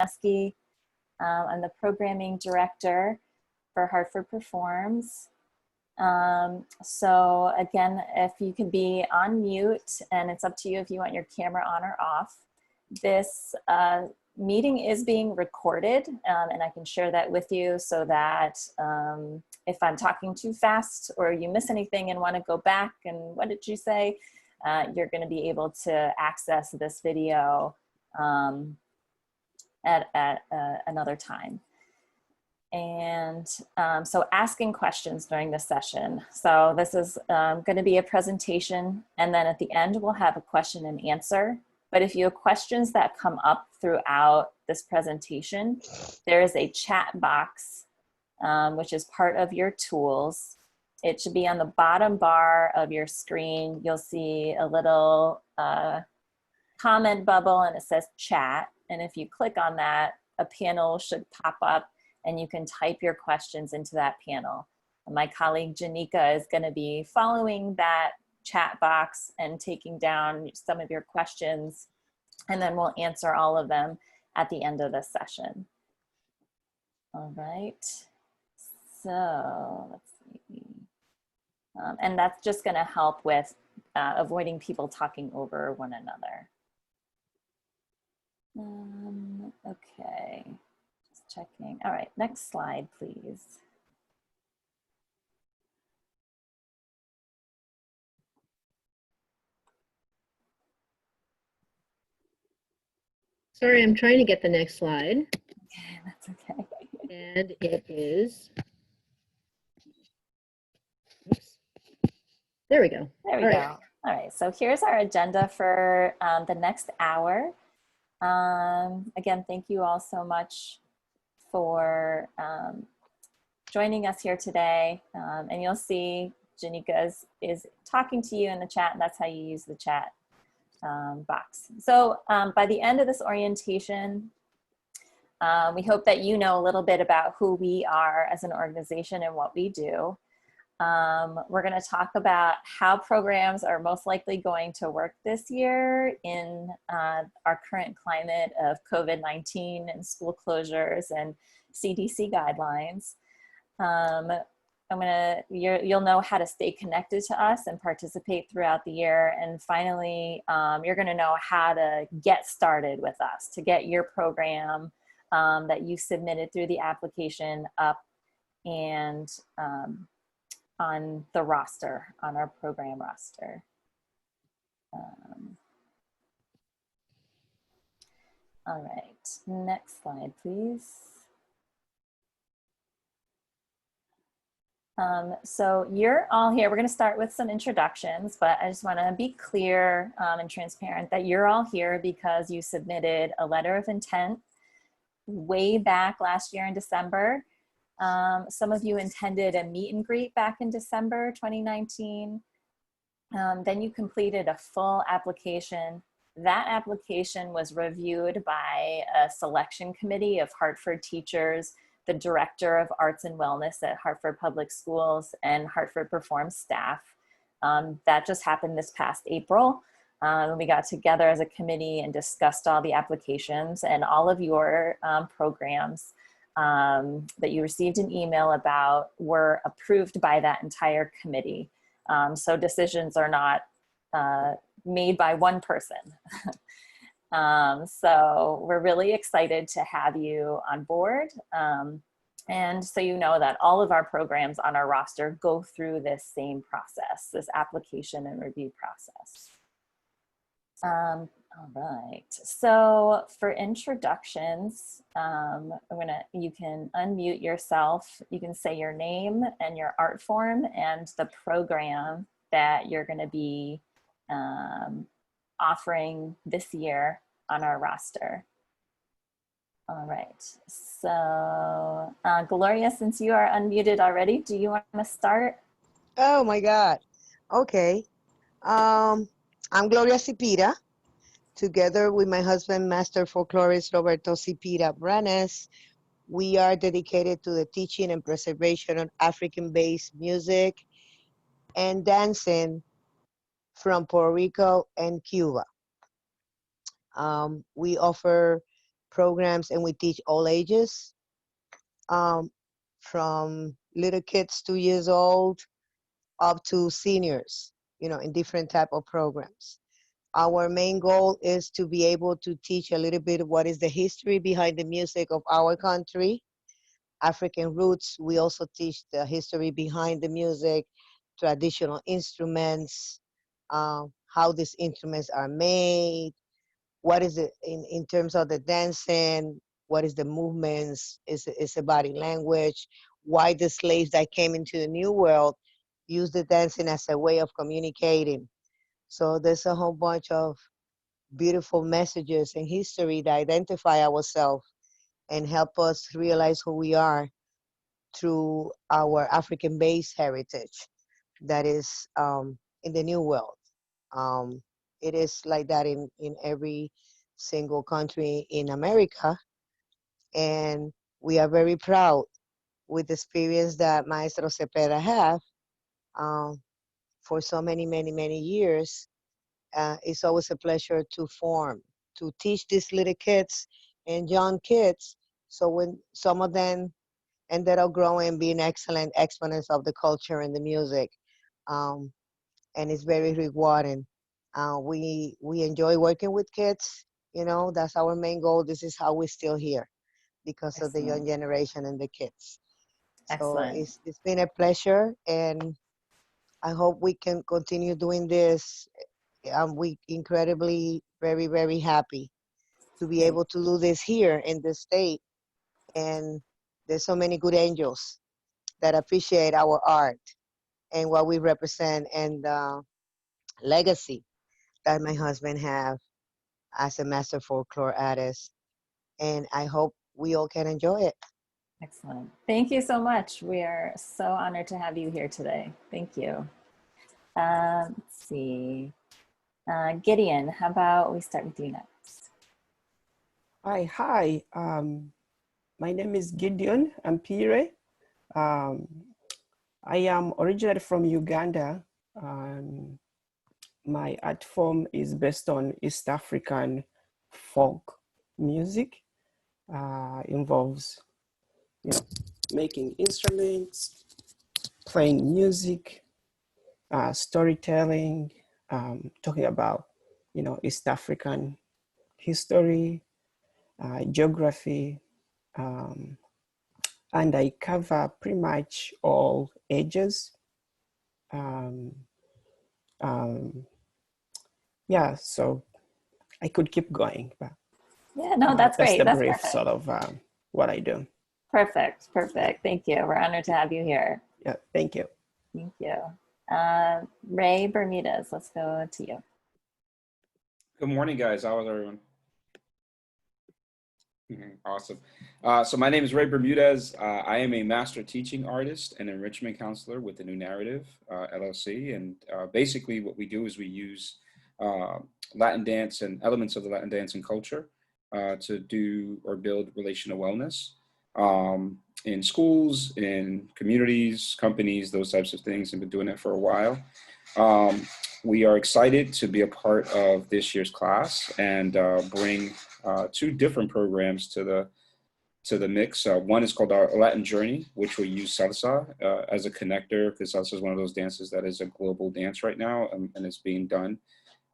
I'm the programming director for Hartford Performs. So again, if you can be on mute, and it's up to you if you want your camera on or off. This meeting is being recorded, and I can share that with you so that if I'm talking too fast or you miss anything and want to go back and what did you say, you're going to be able to access this video at another time. And so asking questions during this session. So this is going to be a presentation, and then at the end we'll have a question and answer. But if you have questions that come up throughout this presentation, there is a chat box, which is part of your tools. It should be on the bottom bar of your screen. You'll see a little comment bubble, and it says chat. And if you click on that, a panel should pop up, and you can type your questions into that panel. And my colleague Janika is going to be following that chat box and taking down some of your questions, and then we'll answer all of them at the end of the session. All right, so let's see. And that's just going to help with avoiding people talking over one another. Okay. Checking. All right, next slide, please. Sorry, I'm trying to get the next slide. Okay, that's okay. And it is, oops. There we go. There we go. All right, so here's our agenda for the next hour. Again, thank you all so much for joining us here today. And you'll see Janika is talking to you in the chat, and that's how you use the chat box. So by the end of this orientation, we hope that you know a little bit about who we are as an organization and what we do. We're going to talk about how programs are most likely going to work this year in our current climate of COVID-19 and school closures and CDC guidelines. You'll know how to stay connected to us and participate throughout the year. And finally, you're going to know how to get started with us, to get your program that you submitted through the application up and on the roster, on our program roster. All right, next slide, please. So you're all here. We're going to start with some introductions, but I just want to be clear and transparent that you're all here because you submitted a letter of intent way back last year in December. Some of you intended a meet and greet back in December 2019. Then you completed a full application. That application was reviewed by a selection committee of Hartford teachers, the Director of Arts and Wellness at Hartford Public Schools, and Hartford Performs staff. That just happened this past April. We got together as a committee and discussed all the applications, and all of your programs that you received an email about were approved by that entire committee. So decisions are not made by one person. So we're really excited to have you on board. And so you know that all of our programs on our roster go through this same process, this application and review process. All right, so for introductions, you can unmute yourself. You can say your name and your art form and the program that you're going to be offering this year on our roster. All right, so Gloria, since you are unmuted already, do you want to start? Oh my God. Okay. I'm Gloria Cipira, together with my husband, Master Folklorist Roberto Cipira Branes. We are dedicated to the teaching and preservation of African-based music and dancing from Puerto Rico and Cuba. We offer programs, and we teach all ages, from little kids 2 years old up to seniors, in different type of programs. Our main goal is to be able to teach a little bit of what is the history behind the music of our country, African roots. We also teach the history behind the music, traditional instruments, how these instruments are made, what is it in terms of the dancing, what is the movements, is a body language, why the slaves that came into the New World use the dancing as a way of communicating. So there's a whole bunch of beautiful messages in history that identify ourselves and help us realize who we are through our African-based heritage that is in the New World. Um, it is like that in every single country in America. And we are very proud with the experience that Maestro Cepeda have um, for so many, many, many years. It's always a pleasure to teach these little kids and young kids. So when some of them ended up growing, being excellent exponents of the culture and the music, um, and it's very rewarding. We enjoy working with kids. That's our main goal. This is how we're still here because of the young Excellent. generation and the kids. So Excellent. it's been a pleasure, and I hope we can continue doing this. We incredibly very, very happy to be Great. able to do this here in the state. And there's so many good angels that appreciate our art and what we represent and the legacy that my husband have as a master folklore artist. And I hope we all can enjoy it. Excellent. Thank you so much. We are so honored to have you here today. Thank you. Let's see. Gideon, how about we start with you next? Hi. My name is Gideon Ampire. I am originally from Uganda. My art form is based on East African folk music. Involves, making instruments, playing music, storytelling, talking about, East African history, geography, and I cover pretty much all ages. Yeah, so I could keep going, but Yeah, no, that's that's great. the That's brief perfect. sort of what I do. Perfect. Perfect. Thank you. We're honored to have you here. Yeah, thank you. Thank you. Ray Bermudez, let's go to you. Good morning, guys. How is everyone? Awesome. So my name is Ray Bermudez. I am a master teaching artist and enrichment counselor with the New Narrative LLC. And basically what we do is we use Latin dance and elements of the Latin dance and culture to do or build relational wellness in schools, in communities, companies, those types of things, and been doing it for a while. We are excited to be a part of this year's class and bring two different programs to the mix. One is called our Latin Journey, which will use salsa as a connector, because salsa is one of those dances that is a global dance right now, and it's being done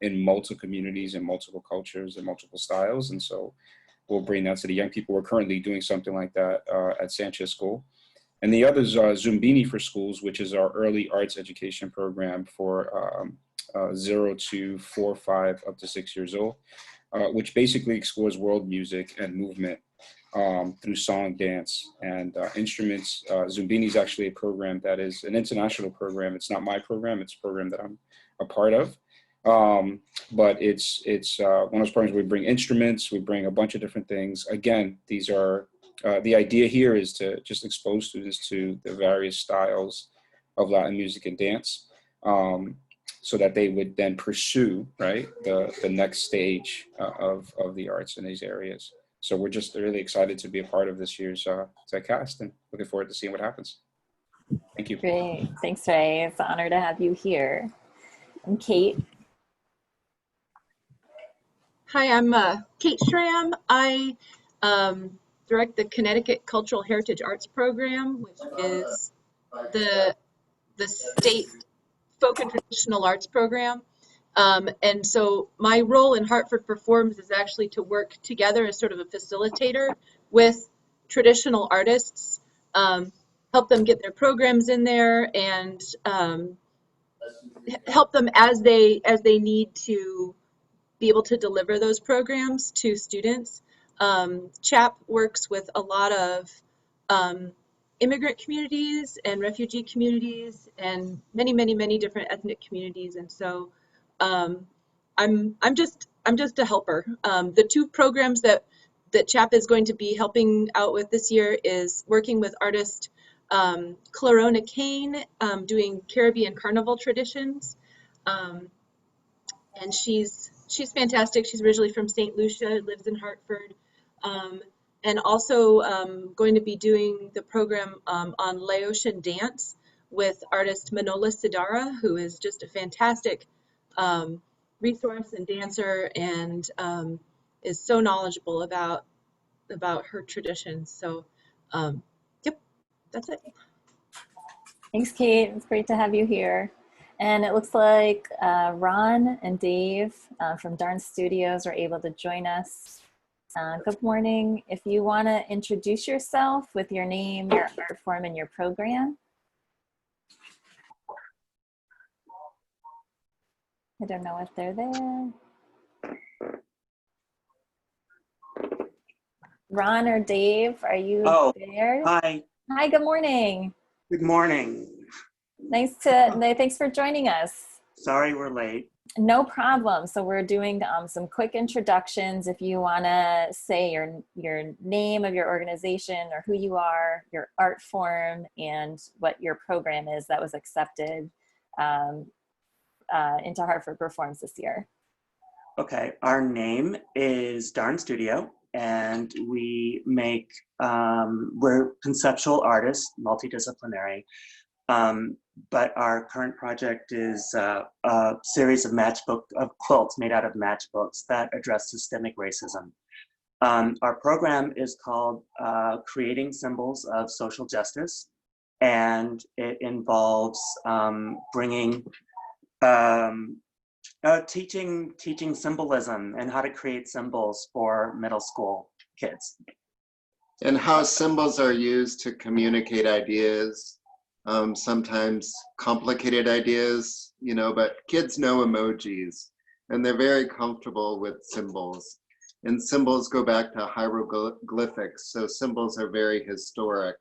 in multiple communities and multiple cultures and multiple styles. And so we'll bring that to the young people. We're currently doing something like that at Sanchez School. And the other is Zumbini for Schools, which is our early arts education program for 0 to 4, 5, up to 6 years old, which basically explores world music and movement through song, dance, and instruments. Zumbini is actually a program that is an international program. It's not my program. It's a program that I'm a part of. But it's one of those programs where we bring instruments, we bring a bunch of different things. Again, these are, the idea here is to just expose students to the various styles of Latin music and dance, so that they would then pursue, right, the next stage of the arts in these areas. So we're just really excited to be a part of this year's cast and looking forward to seeing what happens. Thank you. Great. Thanks, Ray. It's an honor to have you here. And Kate. Hi, I'm Kate Schramm. I direct the Connecticut Cultural Heritage Arts Program, which is the state folk and traditional arts program. And so my role in Hartford Performs is actually to work together as sort of a facilitator with traditional artists, help them get their programs in there, and help them as they need to be able to deliver those programs to students. CHAP works with a lot of immigrant communities and refugee communities and many different ethnic communities, and so I'm just a helper. The two programs that CHAP is going to be helping out with this year is working with artist Clarona Kane, doing Caribbean carnival traditions, and she's fantastic. She's originally from St. Lucia, lives in Hartford. And also going to be doing the program on Laotian dance with artist Manola Sidara, who is just a fantastic resource and dancer, and is so knowledgeable about her traditions. So, yep, that's it. Thanks, Kate. It's great to have you here. And it looks like Ron and Dave from Darn Studios are able to join us. Good morning. If you want to introduce yourself with your name, your art form, and your program. I don't know if they're there. Ron or Dave, are you there? Hi. Hi, good morning. Good morning. Thanks for joining us. Sorry we're late. No problem. So we're doing some quick introductions. If you want to say your name of your organization or who you are, your art form, and what your program is that was accepted into Hartford Performs this year. Okay, our name is Darn Studio, and we make, we're conceptual artists, multidisciplinary. But our current project is a series of quilts made out of matchbooks that address systemic racism. Our program is called Creating Symbols of Social Justice, and it involves teaching symbolism and how to create symbols for middle school kids. And how symbols are used to communicate ideas. Sometimes complicated ideas, but kids know emojis and they're very comfortable with symbols. And symbols go back to hieroglyphics, so symbols are very historic.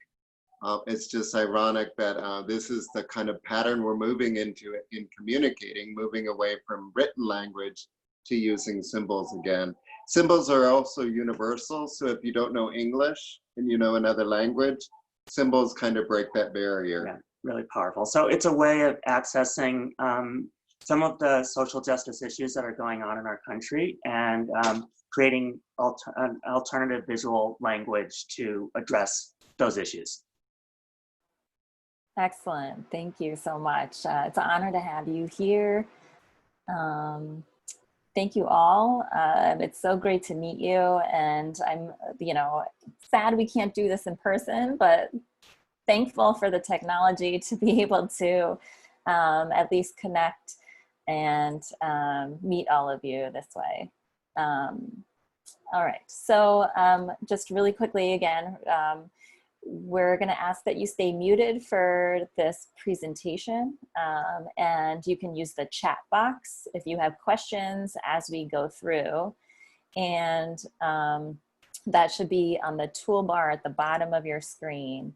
It's just ironic that this is the kind of pattern we're moving into in communicating, moving away from written language to using symbols again. Symbols are also universal, so if you don't know English and you know another language, symbols kind of break that barrier. Yeah, really powerful. So it's a way of accessing some of the social justice issues that are going on in our country, and creating an alternative visual language to address those issues. Excellent. Thank you so much. It's an honor to have you here. Thank you all. It's so great to meet you, and I'm, sad we can't do this in person, but thankful for the technology to be able to at least connect and meet all of you this way. All right, so just really quickly again, we're going to ask that you stay muted for this presentation, and you can use the chat box if you have questions as we go through, and that should be on the toolbar at the bottom of your screen.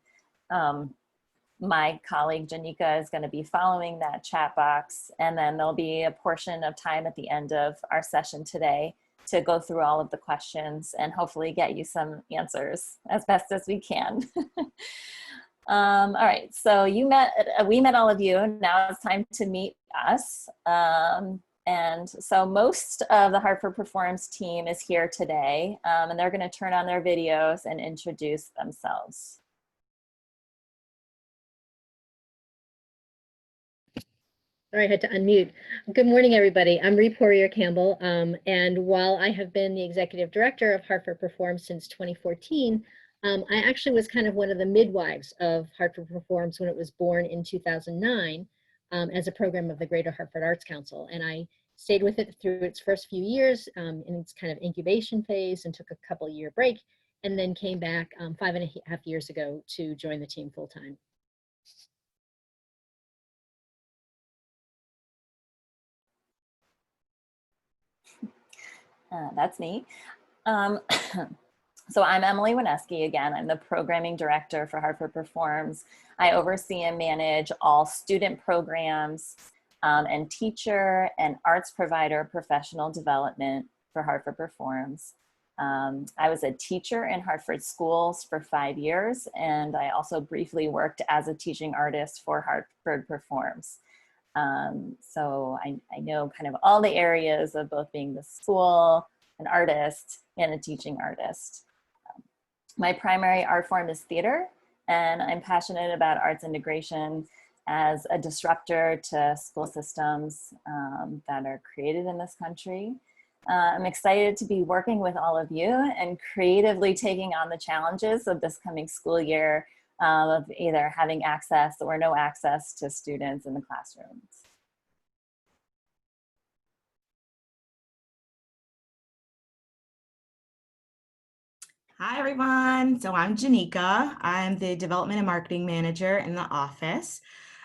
My colleague Janika is going to be following that chat box, and then there'll be a portion of time at the end of our session today to go through all of the questions and hopefully get you some answers as best as we can. All right, so we met all of you. Now it's time to meet us. And so most of the Hartford Performs team is here today, and they're going to turn on their videos and introduce themselves. Sorry, I had to unmute. Good morning, everybody. I'm Ree Poirier-Campbell, and while I have been the executive director of Hartford Performs since 2014, I actually was kind of one of the midwives of Hartford Performs when it was born in 2009 as a program of the Greater Hartford Arts Council. And I stayed with it through its first few years in its kind of incubation phase and took a couple-year break, and then came back 5.5 years ago to join the team full-time. That's me. So I'm Emily Wineski again. I'm the programming director for Hartford Performs. I oversee and manage all student programs and teacher and arts provider professional development for Hartford Performs. I was a teacher in Hartford schools for 5 years, and I also briefly worked as a teaching artist for Hartford Performs. So I know kind of all the areas of both being the school, an artist, and a teaching artist. My primary art form is theater, and I'm passionate about arts integration as a disruptor to school systems that are created in this country. I'm excited to be working with all of you and creatively taking on the challenges of this coming school year of either having access or no access to students in the classrooms. Hi, everyone. So I'm Janika. I'm the Development and Marketing Manager in the office.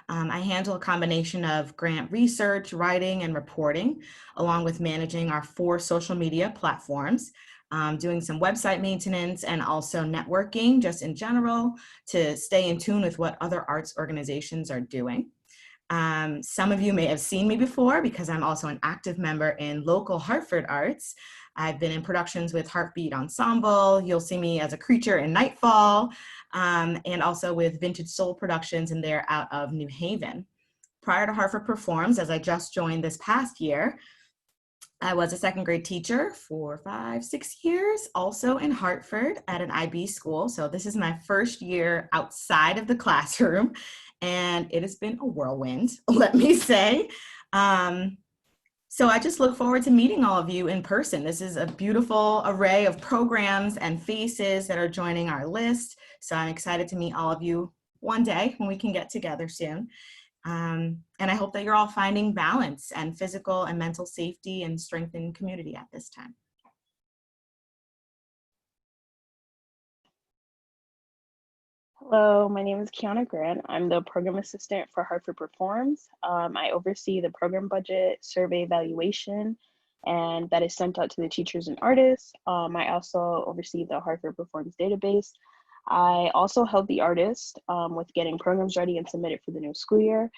I handle a combination of grant research, writing, and reporting, along with managing our 4 social media platforms, doing some website maintenance and also networking just in general to stay in tune with what other arts organizations are doing. Some of you may have seen me before because I'm also an active member in local Hartford arts. I've been in productions with Heartbeat Ensemble. You'll see me as a creature in Nightfall, and also with Vintage Soul Productions, and they're out of New Haven. Prior to Hartford Performs, as I just joined this past year, I was a 2nd grade teacher for 5-6 years, also in Hartford at an IB school. So this is my first year outside of the classroom, and it has been a whirlwind, let me say. So I just look forward to meeting all of you in person. This is a beautiful array of programs and faces that are joining our list. So I'm excited to meet all of you one day when we can get together soon. And I hope that you're all finding balance and physical and mental safety and strengthened community at this time. Hello, my name is Kiana Grant. I'm the program assistant for Hartford Performs. I oversee the program budget, survey evaluation, and that is sent out to the teachers and artists. I also oversee the Hartford Performs database. I also help the artist with getting programs ready and submitted for the new school year.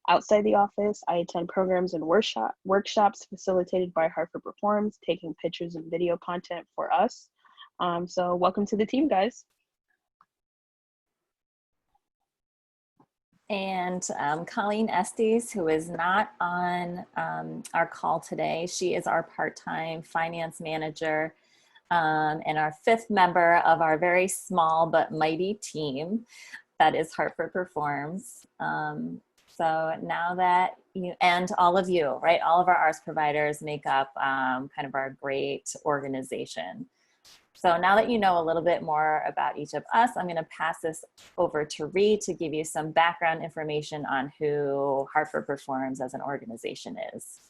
Outside the office, I attend programs and workshops facilitated by Hartford Performs, taking pictures and video content for us. So welcome to the team, guys. And Colleen Estes, who is not on our call today, she is our part-time finance manager and our 5th member of our very small but mighty team that is Hartford Performs. So now that you, and all of you, right, all of our arts providers make up kind of our great organization. So now that you know a little bit more about each of us, I'm going to pass this over to Ree to give you some background information on who Hartford Performs as an organization is.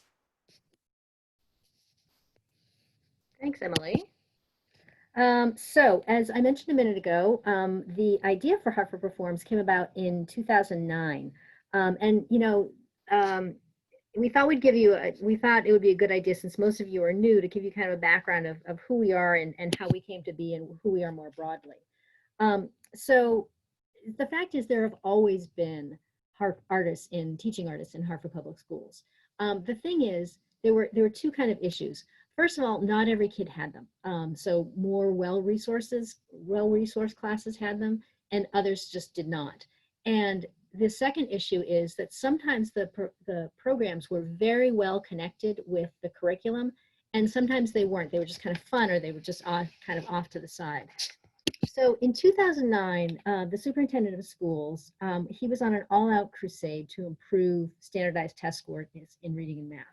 Thanks, Emily. So as I mentioned a minute ago, the idea for Hartford Performs came about in 2009. And, you know, we thought we'd give you, we thought it would be a good idea, since most of you are new, to give you kind of a background of who we are and how we came to be and who we are more broadly. So the fact is, there have always been artists and teaching artists in Hartford Public Schools. The thing is, there were 2 kind of issues. First of all, not every kid had them. So more well-resourced classes had them, and others just did not. And the second issue is that sometimes the programs were very well connected with the curriculum, and sometimes they weren't. They were just kind of fun, or they were just kind of off to the side. So in 2009, the superintendent of schools, he was on an all-out crusade to improve standardized test scores in reading and math.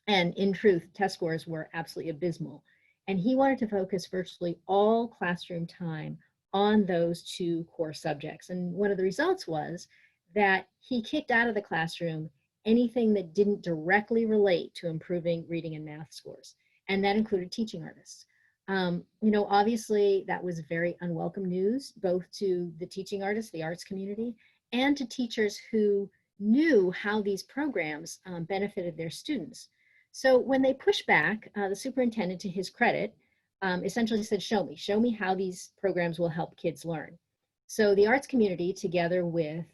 And in truth, test scores were absolutely abysmal. And he wanted to focus virtually all classroom time on those two core subjects. And one of the results was that he kicked out of the classroom anything that didn't directly relate to improving reading and math scores. And that included teaching artists. You know, obviously that was very unwelcome news, both to the teaching artists, the arts community, and to teachers who knew how these programs benefited their students. So when they pushed back, the superintendent, to his credit, essentially said, show me how these programs will help kids learn. So the arts community, together with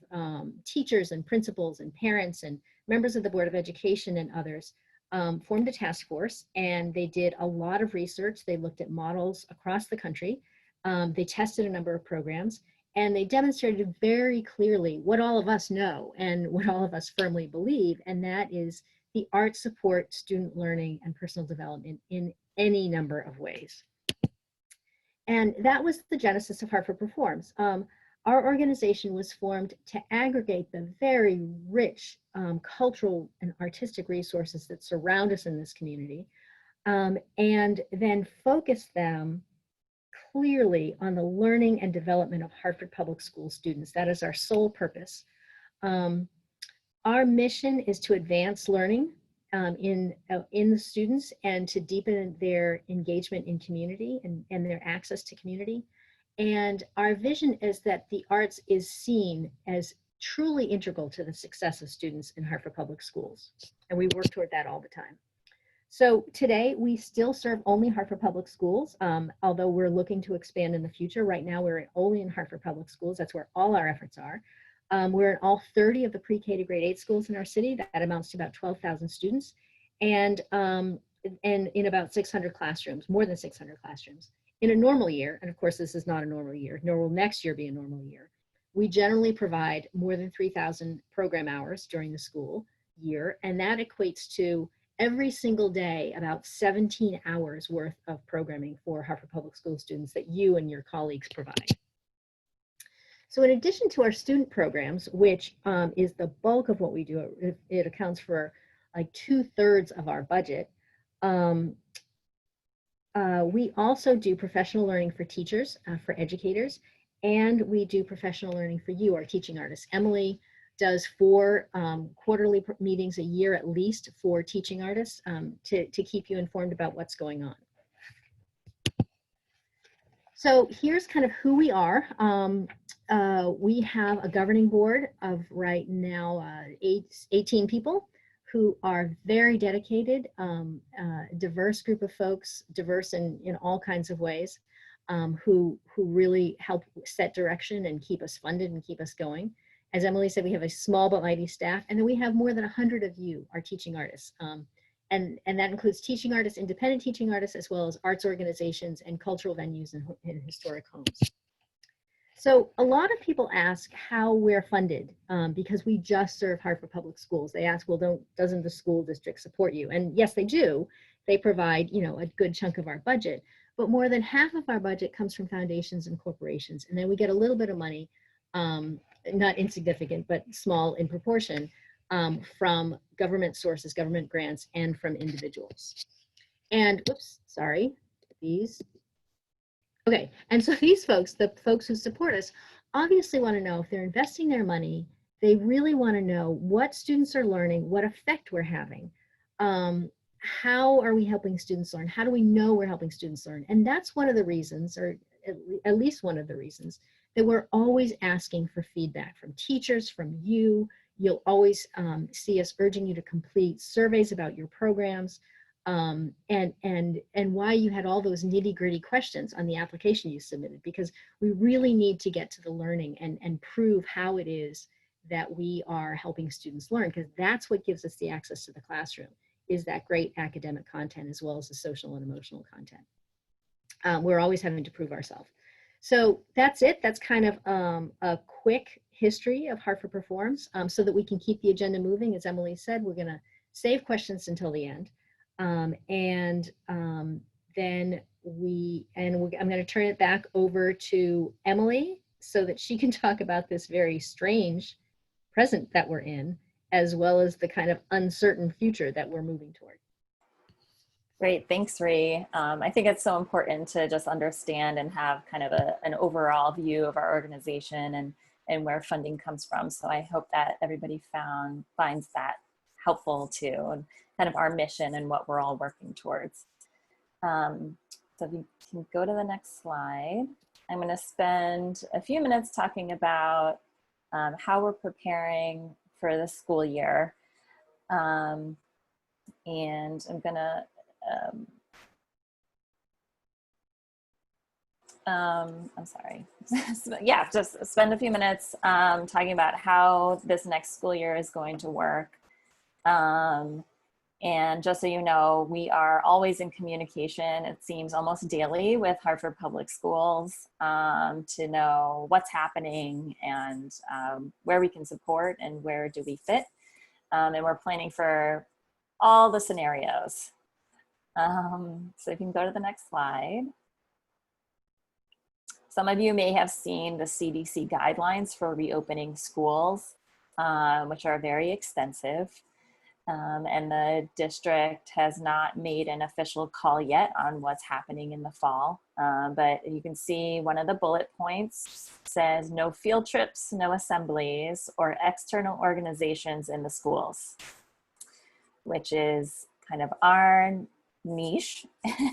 teachers and principals and parents and members of the Board of Education and others, formed a task force, and they did a lot of research. They looked at models across the country. They tested a number of programs, and they demonstrated very clearly what all of us know and what all of us firmly believe, and that is the arts support student learning and personal development in any number of ways. And that was the genesis of Hartford Performs. Our organization was formed to aggregate the very rich cultural and artistic resources that surround us in this community, and then focus them clearly on the learning and development of Hartford Public School students. That is our sole purpose. Our mission is to advance learning in the students and to deepen their engagement in community and their access to community. And our vision is that the arts is seen as truly integral to the success of students in Hartford Public Schools. And we work toward that all the time. So today we still serve only Hartford Public Schools, although we're looking to expand in the future. Right now we're only in Hartford Public Schools. That's where all our efforts are. We're in all 30 of the pre-K to grade 8 schools in our city. That amounts to about 12,000 students, and in about 600 classrooms, more than 600 classrooms. In a normal year, and of course this is not a normal year, nor will next year be a normal year, we generally provide more than 3,000 program hours during the school year, and that equates to every single day about 17 hours worth of programming for Hartford Public School students that you and your colleagues provide. So in addition to our student programs, which is the bulk of what we do, it accounts for like 2/3 of our budget, we also do professional learning for teachers, for educators, and we do professional learning for you, our teaching artists. Emily does 4 quarterly meetings a year at least for teaching artists to keep you informed about what's going on. So here's kind of who we are. We have a governing board of right now 18 people who are very dedicated, diverse group of folks, diverse in all kinds of ways, who really help set direction and keep us funded and keep us going. As Emily said, we have a small but mighty staff, and then we have more than 100 of you, our teaching artists. And that includes teaching artists, independent teaching artists, as well as arts organizations and cultural venues and historic homes. So a lot of people ask how we're funded because we just serve Hartford Public Schools. They ask, well, doesn't the school district support you? And yes, they do. They provide, you know, a good chunk of our budget, but more than half of our budget comes from foundations and corporations. And then we get a little bit of money, not insignificant, but small in proportion, from government sources, government grants, and from individuals. And, oops, sorry, these. Okay, and so these folks, the folks who support us, obviously want to know if they're investing their money, they really want to know what students are learning, what effect we're having. How are we helping students learn? How do we know we're helping students learn? And that's one of the reasons, or at least one of the reasons, that we're always asking for feedback from teachers, from you. You'll always see us urging you to complete surveys about your programs, and why you had all those nitty-gritty questions on the application you submitted, because we really need to get to the learning and prove how it is that we are helping students learn, because that's what gives us the access to the classroom, is that great academic content as well as the social and emotional content. We're always having to prove ourselves. So that's it. That's kind of a quick history of Hartford Performs, so that we can keep the agenda moving. As Emily said, we're going to save questions until the end. then I'm going to turn it back over to Emily so that she can talk about this very strange present that we're in, as well as the kind of uncertain future that we're moving toward. Great, thanks, Ree. I think it's so important to just understand and have kind of an overall view of our organization and where funding comes from. So I hope that everybody finds that helpful too, and kind of our mission and what we're all working towards. So if you can go to the next slide, I'm going to spend a few minutes talking about how we're preparing for the school year. And I'm going to I'm sorry. Yeah, just spend a few minutes talking about how this next school year is going to work. And just so you know, we are always in communication, it seems almost daily, with Hartford Public Schools to know what's happening and where we can support and where do we fit. And we're planning for all the scenarios. So if you can go to the next slide. Some of you may have seen the CDC guidelines for reopening schools, which are very extensive. And the district has not made an official call yet on what's happening in the fall. But you can see one of the bullet points says no field trips, no assemblies, or external organizations in the schools, which is kind of our niche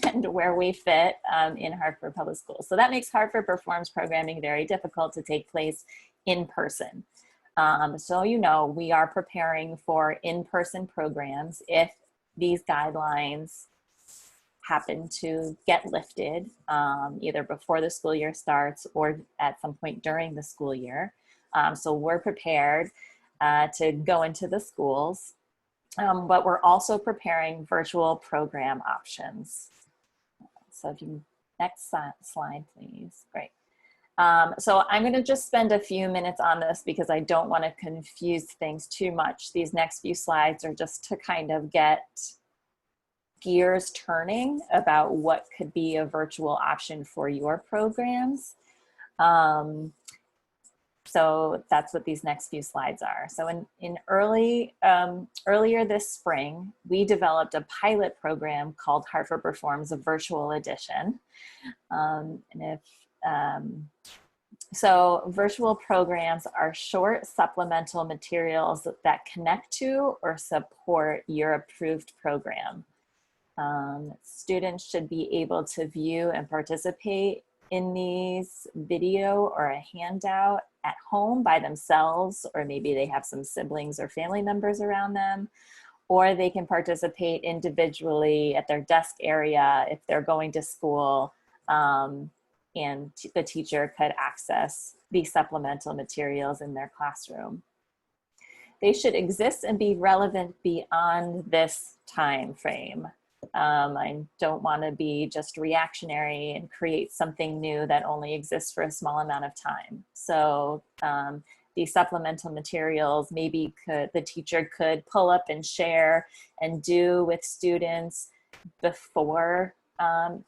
and where we fit in Hartford Public Schools. So that makes Hartford Performs programming very difficult to take place in person. So you know, we are preparing for in-person programs if these guidelines happen to get lifted either before the school year starts or at some point during the school year. So we're prepared to go into the schools. But we're also preparing virtual program options. So if you, next slide, please. Great. So I'm going to just spend a few minutes on this because I don't want to confuse things too much. These next few slides are just to kind of get gears turning about what could be a virtual option for your programs. So that's what these next few slides are. So earlier this spring, we developed a pilot program called Hartford Performs, a virtual edition. So virtual programs are short supplemental materials that connect to or support your approved program. Students should be able to view and participate in these video or a handout at home by themselves, or maybe they have some siblings or family members around them, or they can participate individually at their desk area if they're going to school, and the teacher could access these supplemental materials in their classroom. They should exist and be relevant beyond this time frame. I don't want to be just reactionary and create something new that only exists for a small amount of time. So these supplemental materials, maybe the teacher could pull up and share and do with students before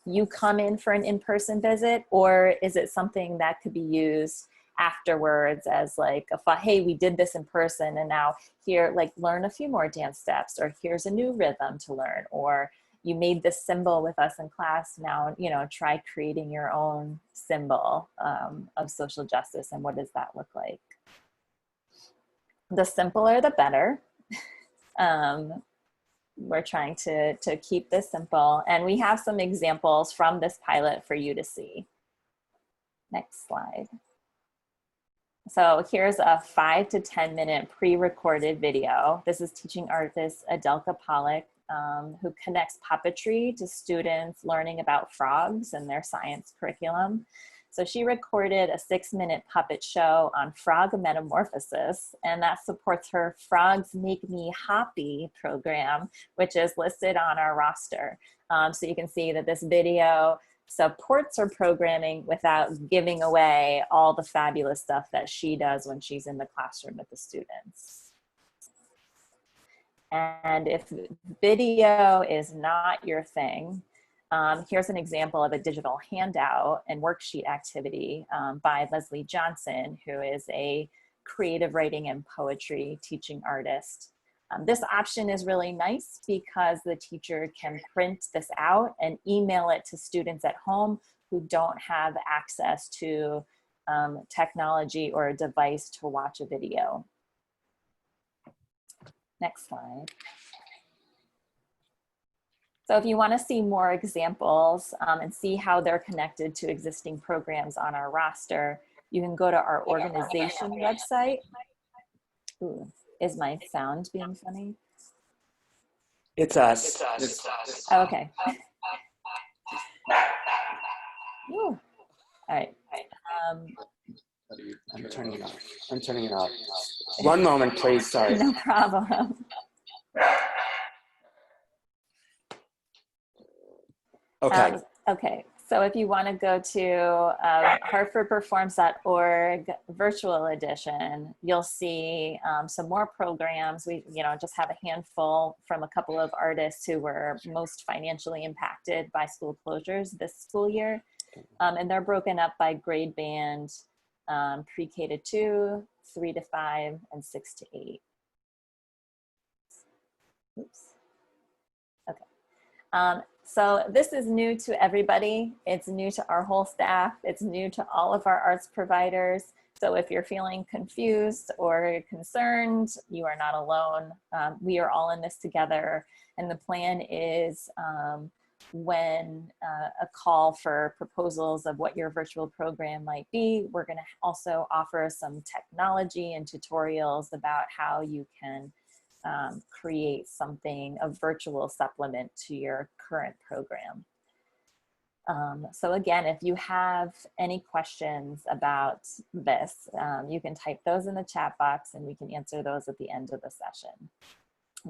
you come in for an in-person visit, or is it something that could be used afterwards as like hey, we did this in person and now here, like, learn a few more dance steps, or here's a new rhythm to learn, or you made this symbol with us in class, now, you know, try creating your own symbol of social justice, and what does that look like? The simpler, the better. We're trying to keep this simple, and we have some examples from this pilot for you to see. Next slide. So here's a 5 to 10 minute pre-recorded video. This is teaching artist Adelka Pollock, who connects puppetry to students learning about frogs and their science curriculum. So she recorded a 6-minute puppet show on frog metamorphosis, and that supports her Frogs Make Me Hoppy program, which is listed on our roster. So you can see that this video supports her programming without giving away all the fabulous stuff that she does when she's in the classroom with the students. And if video is not your thing, Here's an example of a digital handout and worksheet activity by Leslie Johnson, who is a creative writing and poetry teaching artist. This option is really nice because the teacher can print this out and email it to students at home who don't have access to technology or a device to watch a video. Next slide. So if you want to see more examples and see how they're connected to existing programs on our roster, you can go to our organization website. Ooh, is my sound being funny? It's us. Oh, okay. Ooh. All right. I'm turning it off. I'm turning it off. One moment, please. Sorry. No problem. Okay. Okay, so if you want to go to hartfordperforms.org virtual edition, you'll see some more programs. We, just have a handful from a couple of artists who were most financially impacted by school closures this school year. And they're broken up by grade band, pre-K to 2, 3 to 5, and 6 to 8. Oops. Okay. So this is new to everybody. It's new to our whole staff. It's new to all of our arts providers. So if you're feeling confused or concerned, you are not alone. We are all in this together. And the plan is when a call for proposals of what your virtual program might be, we're going to also offer some technology and tutorials about how you can create something, a virtual supplement to your current program. So again, if you have any questions about this, you can type those in the chat box and we can answer those at the end of the session.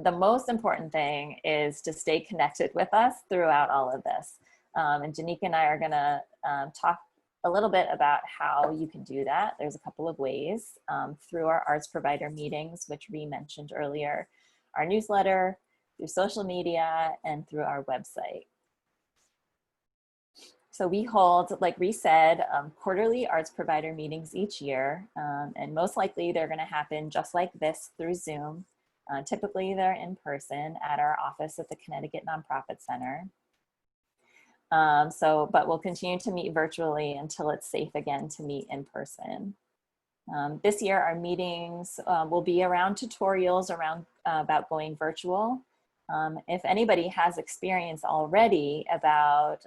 The most important thing is to stay connected with us throughout all of this. And Janika and I are gonna talk a little bit about how you can do that. There's a couple of ways through our arts provider meetings, which we mentioned earlier, our newsletter, through social media, and through our website. So we hold, like we said, quarterly arts provider meetings each year, and most likely they're gonna happen just like this through Zoom. Typically they're in person at our office at the Connecticut Nonprofit Center. But we'll continue to meet virtually until it's safe again to meet in person. This year, our meetings will be around tutorials about going virtual. If anybody has experience already about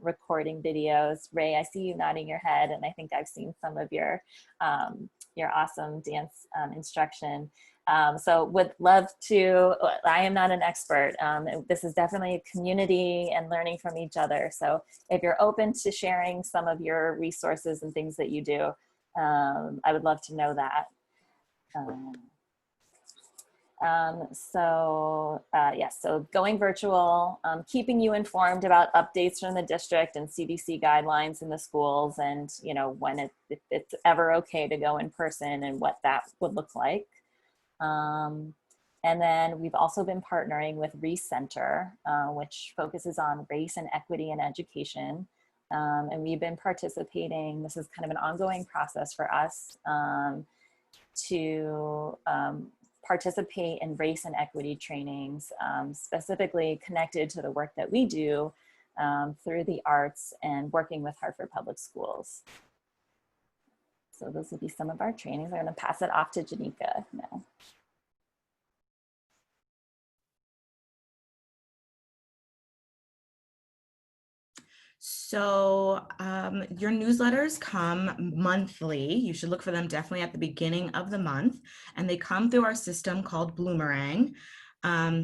recording videos, Ray, I see you nodding your head, and I think I've seen some of your awesome dance instruction. So would love to, I am not an expert. This is definitely a community and learning from each other. So if you're open to sharing some of your resources and things that you do, I would love to know that. Yes, so going virtual, keeping you informed about updates from the district and CDC guidelines in the schools, and when if it's ever okay to go in person and what that would look like. And then we've also been partnering with Recenter, which focuses on race and equity in education. And we've been participating, this is kind of an ongoing process for us to participate in race and equity trainings, specifically connected to the work that we do through the arts and working with Hartford Public Schools. So those will be some of our trainings. I'm going to pass it off to Janika now. So your newsletters come monthly. You should look for them definitely at the beginning of the month, and they come through our system called Bloomerang.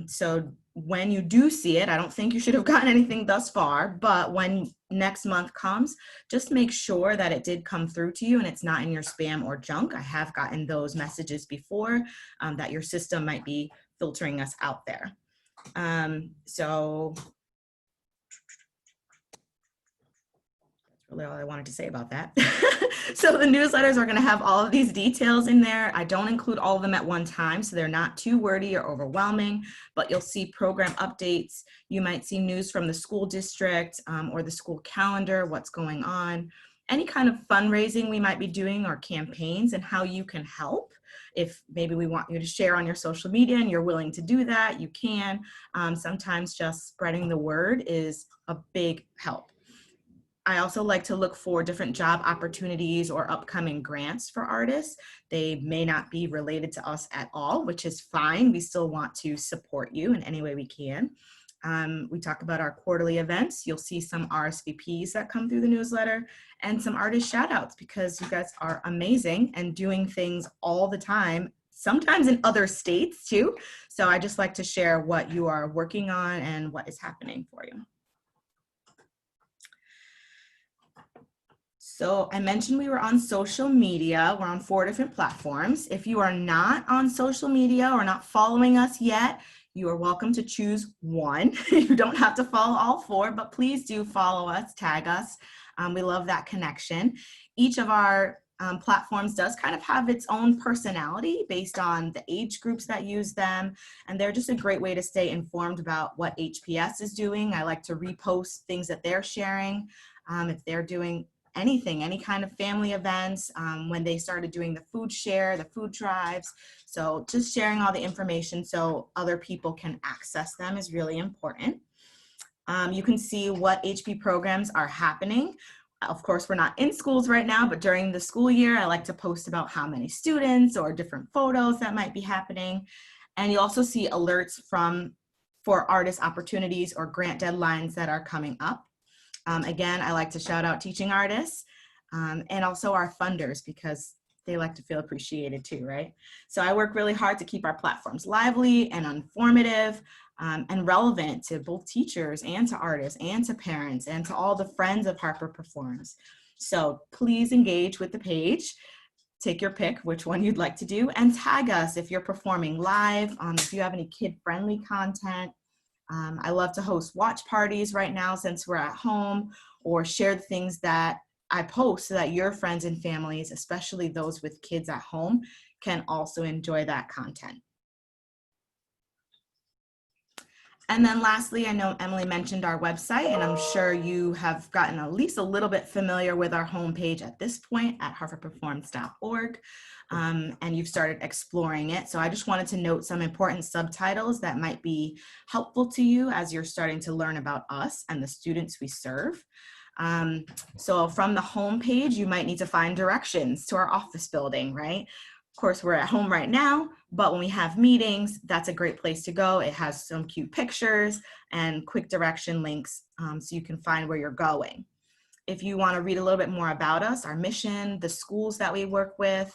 So when you do see it, I don't think you should have gotten anything thus far, but when next month comes, just make sure that it did come through to you and it's not in your spam or junk. I have gotten those messages before that your system might be filtering us out there. So really all I wanted to say about that. So the newsletters are going to have all of these details in there. I don't include all of them at one time, so they're not too wordy or overwhelming, but you'll see program updates. You might see news from the school district or the school calendar, what's going on, any kind of fundraising we might be doing or campaigns and how you can help. If maybe we want you to share on your social media and you're willing to do that, you can. Sometimes just spreading the word is a big help. I also like to look for different job opportunities or upcoming grants for artists. They may not be related to us at all, which is fine. We still want to support you in any way we can. We talk about our quarterly events. You'll see some RSVPs that come through the newsletter and some artist shout outs because you guys are amazing and doing things all the time, sometimes in other states too. So I just like to share what you are working on and what is happening for you. So I mentioned we were on social media. We're on 4 different platforms. If you are not on social media or not following us yet, you are welcome to choose one. You don't have to follow all 4, but please do follow us, tag us. We love that connection. Each of our platforms does kind of have its own personality based on the age groups that use them. And they're just a great way to stay informed about what HPS is doing. I like to repost things that they're sharing. If they're doing anything, any kind of family events, when they started doing the food share, the food drives. So just sharing all the information so other people can access them is really important. You can see what HP programs are happening. Of course, we're not in schools right now, but during the school year, I like to post about how many students or different photos that might be happening. And you also see alerts for artist opportunities or grant deadlines that are coming up. Again, I like to shout out teaching artists and also our funders because they like to feel appreciated too, right? So I work really hard to keep our platforms lively and informative and relevant to both teachers and to artists and to parents and to all the friends of Hartford Performs. So please engage with the page. Take your pick, which one you'd like to do, and tag us if you're performing live, if you have any kid-friendly content. I love to host watch parties right now since we're at home, or share the things that I post so that your friends and families, especially those with kids at home, can also enjoy that content. And then lastly, I know Emily mentioned our website, and I'm sure you have gotten at least a little bit familiar with our homepage at this point at hartfordperforms.org, and you've started exploring it. So I just wanted to note some important subtitles that might be helpful to you as you're starting to learn about us and the students we serve. So from the homepage, you might need to find directions to our office building, right? Of course, we're at home right now, but when we have meetings, that's a great place to go. It has some cute pictures and quick direction links so you can find where you're going. If you want to read a little bit more about us, our mission, the schools that we work with,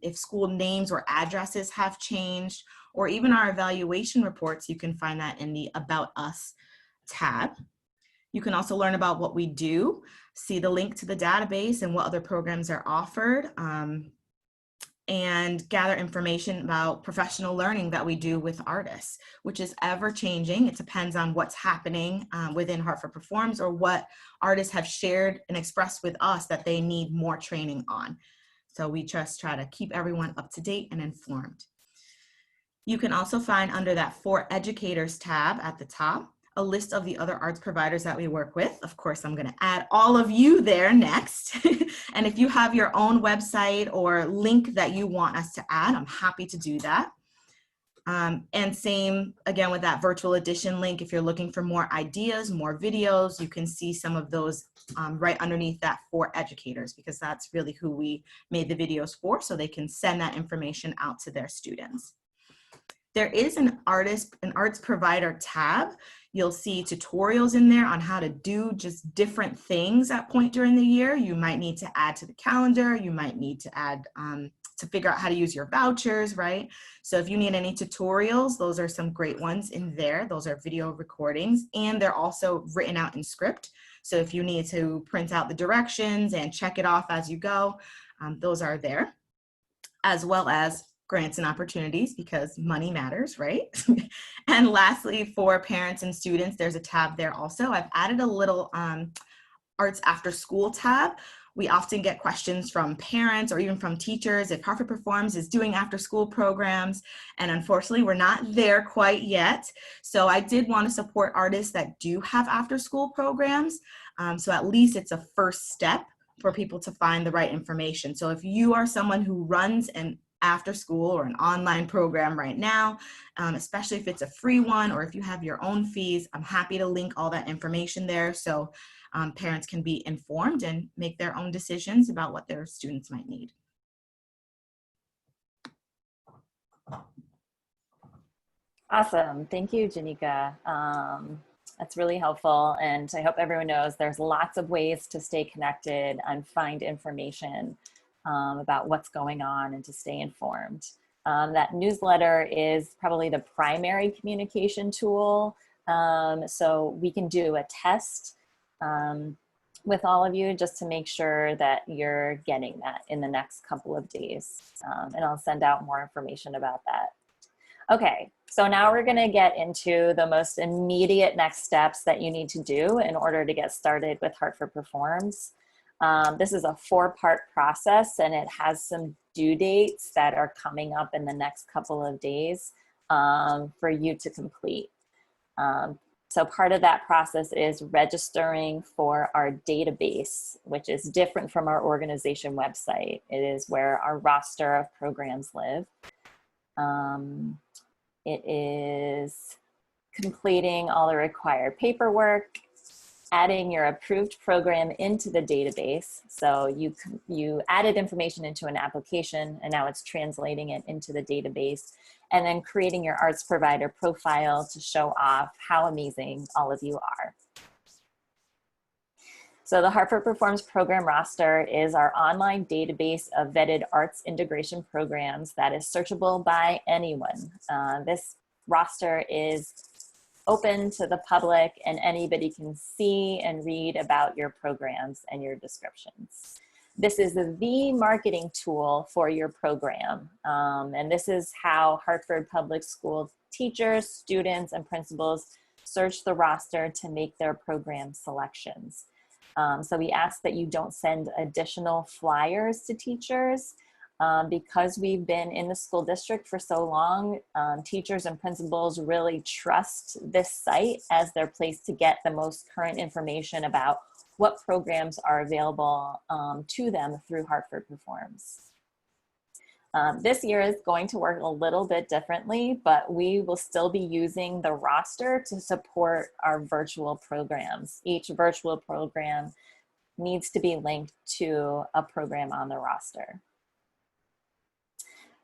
if school names or addresses have changed, or even our evaluation reports, you can find that in the About Us tab. You can also learn about what we do, see the link to the database and what other programs are offered, and gather information about professional learning that we do with artists, which is ever changing. It depends on what's happening within Hartford Performs or what artists have shared and expressed with us that they need more training on. So we just try to keep everyone up to date and informed. You can also find under that For Educators tab at the top, a list of the other arts providers that we work with. Of course, I'm going to add all of you there next. And if you have your own website or link that you want us to add, I'm happy to do that. And same again with that virtual edition link. If you're looking for more ideas, more videos, you can see some of those right underneath that For Educators, because that's really who we made the videos for, so they can send that information out to their students. There is an arts provider tab. You'll see tutorials in there on how to do just different things at point during the year. You might need to add to the calendar. You might need to add to figure out how to use your vouchers, right? So if you need any tutorials, those are some great ones in there. Those are video recordings, and they're also written out in script. So if you need to print out the directions and check it off as you go, those are there, as well as grants and opportunities, because money matters, right? And lastly, for parents and students, there's a tab there also. I've added a little Arts After School tab. We often get questions from parents or even from teachers if Hartford Performs is doing after school programs, and unfortunately we're not there quite yet. So I did want to support artists that do have after school programs, so at least it's a first step for people to find the right information. So if you are someone who runs an after school or an online program right now, especially if it's a free one or if you have your own fees, I'm happy to link all that information there so parents can be informed and make their own decisions about what their students might need. Awesome. Thank you, Janika. That's really helpful. And I hope everyone knows there's lots of ways to stay connected and find information about what's going on and to stay informed. That newsletter is probably the primary communication tool. So we can do a test with all of you just to make sure that you're getting that in the next couple of days. And I'll send out more information about that. Okay, so now we're gonna get into the most immediate next steps that you need to do in order to get started with Hartford Performs. This is a 4-part process and it has some due dates that are coming up in the next couple of days for you to complete. So part of that process is registering for our database, which is different from our organization website. It is where our roster of programs live. It is completing all the required paperwork, adding your approved program into the database. So you added information into an application and now it's translating it into the database, and then creating your arts provider profile to show off how amazing all of you are. So the Hartford Performs program roster is our online database of vetted arts integration programs that is searchable by anyone. This roster is open to the public and anybody can see and read about your programs and your descriptions. This is the marketing tool for your program. And this is how Hartford Public School teachers, students, and principals search the roster to make their program selections. So we ask that you don't send additional flyers to teachers. Because we've been in the school district for so long, teachers and principals really trust this site as their place to get the most current information about what programs are available to them through Hartford Performs. This year is going to work a little bit differently, but we will still be using the roster to support our virtual programs. Each virtual program needs to be linked to a program on the roster.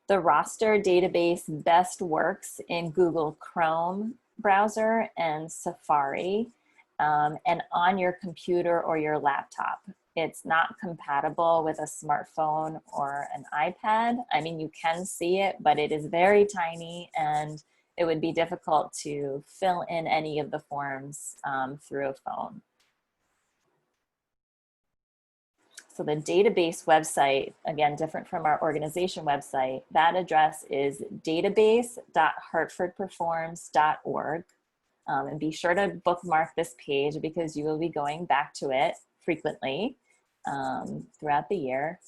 The roster database best works in Google Chrome browser and Safari and on your computer or your laptop. It's not compatible with a smartphone or an iPad. I mean, you can see it, but it is very tiny and it would be difficult to fill in any of the forms through a phone. So the database website, again, different from our organization website, that address is database.hartfordperforms.org. And be sure to bookmark this page because you will be going back to it frequently throughout the year.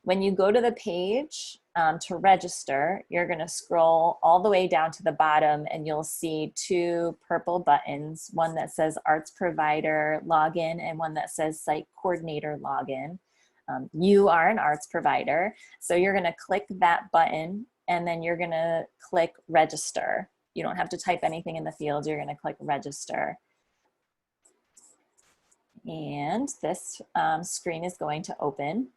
When you go to the page to register, you're gonna scroll all the way down to the bottom and you'll see 2 purple buttons, one that says Arts Provider Login and one that says Site Coordinator Login. You are an arts provider, so you're gonna click that button and then you're gonna click register. You don't have to type anything in the field, you're gonna click register. And this screen is going to open.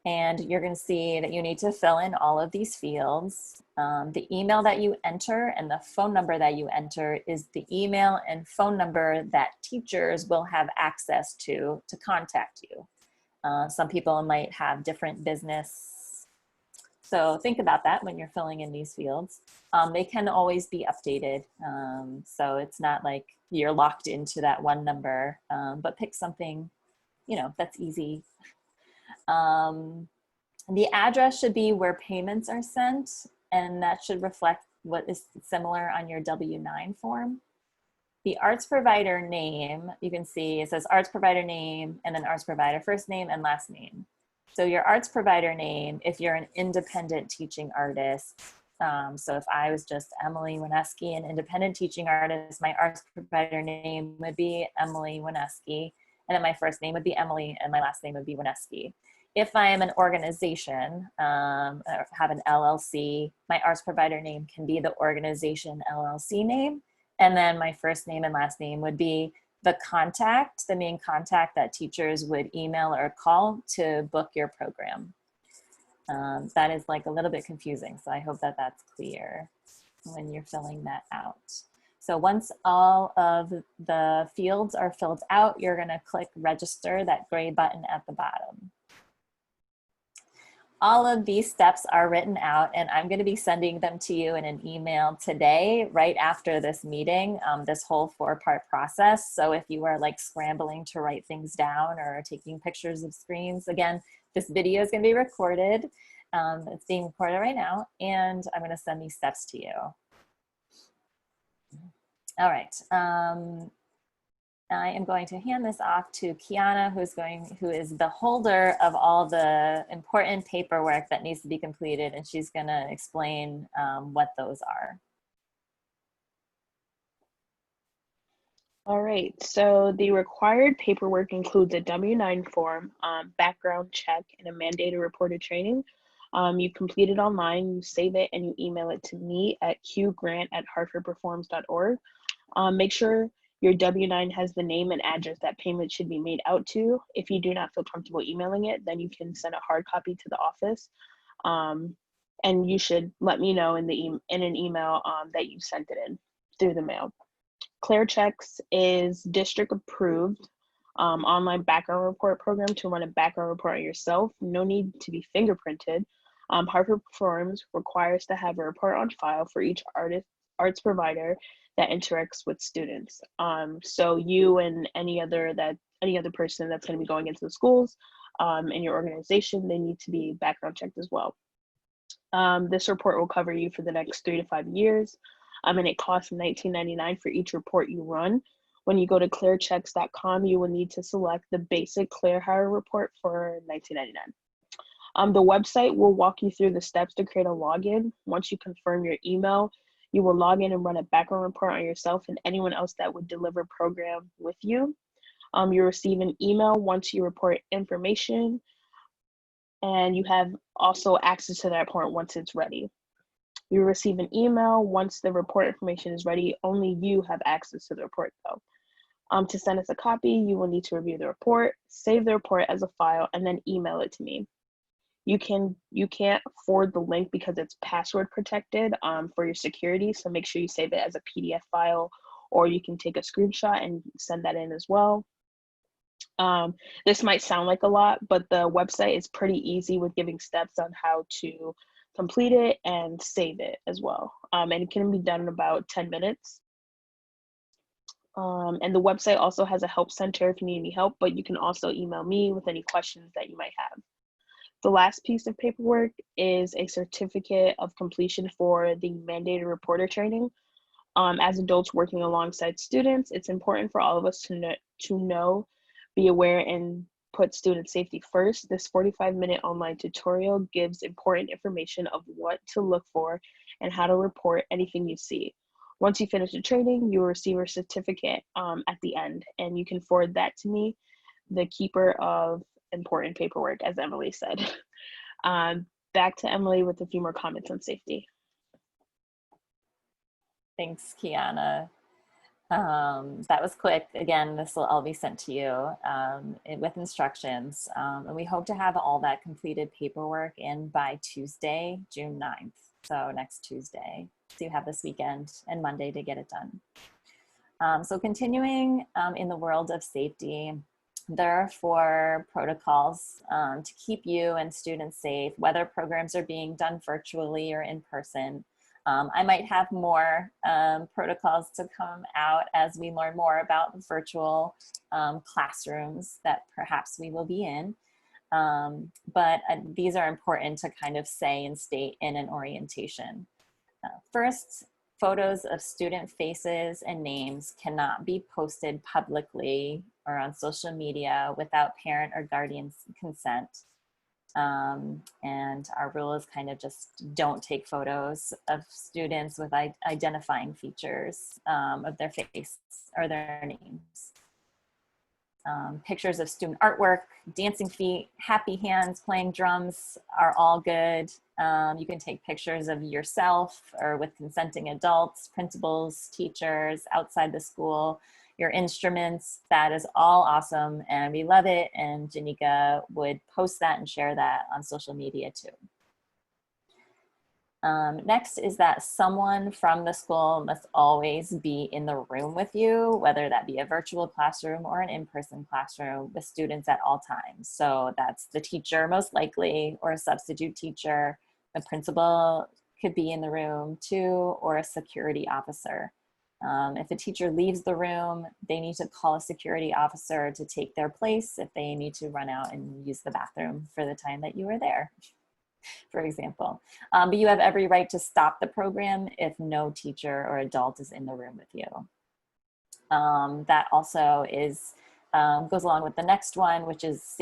And you're gonna see that you need to fill in all of these fields. The email that you enter and the phone number that you enter is the email and phone number that teachers will have access to contact you. Some people might have different business. So think about that when you're filling in these fields. They can always be updated. So it's not like you're locked into that one number, but pick something, you know, that's easy. The address should be where payments are sent, and that should reflect what is similar on your W-9 form. The arts provider name, you can see it says arts provider name and then arts provider first name and last name. So your arts provider name, if you're an independent teaching artist, so if I was just Emily Wineski, an independent teaching artist, my arts provider name would be Emily Wineski, and then my first name would be Emily and my last name would be Wineski. If I am an organization, or have an LLC, my arts provider name can be the organization LLC name, and then my first name and last name would be the contact, the main contact that teachers would email or call to book your program. That is like a little bit confusing, so I hope that that's clear when you're filling that out. So once all of the fields are filled out, you're gonna click register, that gray button at the bottom. All of these steps are written out and I'm gonna be sending them to you in an email today, right after this meeting, this whole 4-part process. So if you are like scrambling to write things down or taking pictures of screens, again, this video is gonna be recorded. It's being recorded right now and I'm gonna send these steps to you. All right. I am going to hand this off to Kiana, who is the holder of all the important paperwork that needs to be completed, and she's going to explain what those are. All right, so the required paperwork includes a W-9 form, background check, and a mandated reported training. You complete it online, you save it, and you email it to me at qgrant@hartfordperforms.org. Make sure your W-9 has the name and address that payment should be made out to. If you do not feel comfortable emailing it, then you can send a hard copy to the office. And you should let me know in an email that you sent it in through the mail. ClearChecks is district approved online background report program to run a background report on yourself. No need to be fingerprinted. Hartford Performs requires to have a report on file for each arts provider that interacts with students. So you and any other person that's going to be going into the schools in your organization, they need to be background checked as well. This report will cover you for the next 3 to 5 years, and it costs $19.99 for each report you run. When you go to clearchecks.com, you will need to select the basic Clear Hire report for $19.99. The website will walk you through the steps to create a login. Once you confirm your email, you will log in and run a background report on yourself and anyone else that would deliver program with you. You receive an email once you report information, and you have also access to that report once it's ready. You receive an email once the report information is ready. Only you have access to the report though. To send us a copy, you will need to review the report, save the report as a file, and then email it to me. You can't forward the link because it's password protected for your security. So make sure you save it as a PDF file, or you can take a screenshot and send that in as well. This might sound like a lot, but the website is pretty easy with giving steps on how to complete it and save it as well. And it can be done in about 10 minutes. And the website also has a help center if you need any help, but you can also email me with any questions that you might have. The last piece of paperwork is a certificate of completion for the mandated reporter training. As adults working alongside students, it's important for all of us to know, be aware, and put student safety first. This 45-minute online tutorial gives important information of what to look for and how to report anything you see. Once you finish the training, you will receive a certificate at the end, and you can forward that to me, the keeper of important paperwork, as Emily said. Back to Emily with a few more comments on safety. Thanks, Kiana. That was quick. Again, this will all be sent to you with instructions. And we hope to have all that completed paperwork in by Tuesday, June 9th. So next Tuesday. So you have this weekend and Monday to get it done. So continuing in the world of safety, there are 4 protocols to keep you and students safe, whether programs are being done virtually or in person. I might have more protocols to come out as we learn more about virtual classrooms that perhaps we will be in. But these are important to kind of say and state in an orientation. First photos of student faces and names cannot be posted publicly or on social media without parent or guardian's consent. And our rule is kind of just don't take photos of students with identifying features of their face or their names. Pictures of student artwork, dancing feet, happy hands, playing drums are all good. You can take pictures of yourself or with consenting adults, principals, teachers, outside the school, your instruments. That is all awesome and we love it. And Janika would post that and share that on social media too. Next is that someone from the school must always be in the room with you, whether that be a virtual classroom or an in-person classroom with students at all times. So that's the teacher most likely, or a substitute teacher. The principal could be in the room too, or a security officer. If a teacher leaves the room, they need to call a security officer to take their place if they need to run out and use the bathroom for the time that you were there, for example. But you have every right to stop the program if no teacher or adult is in the room with you. That also is, goes along with the next one, which is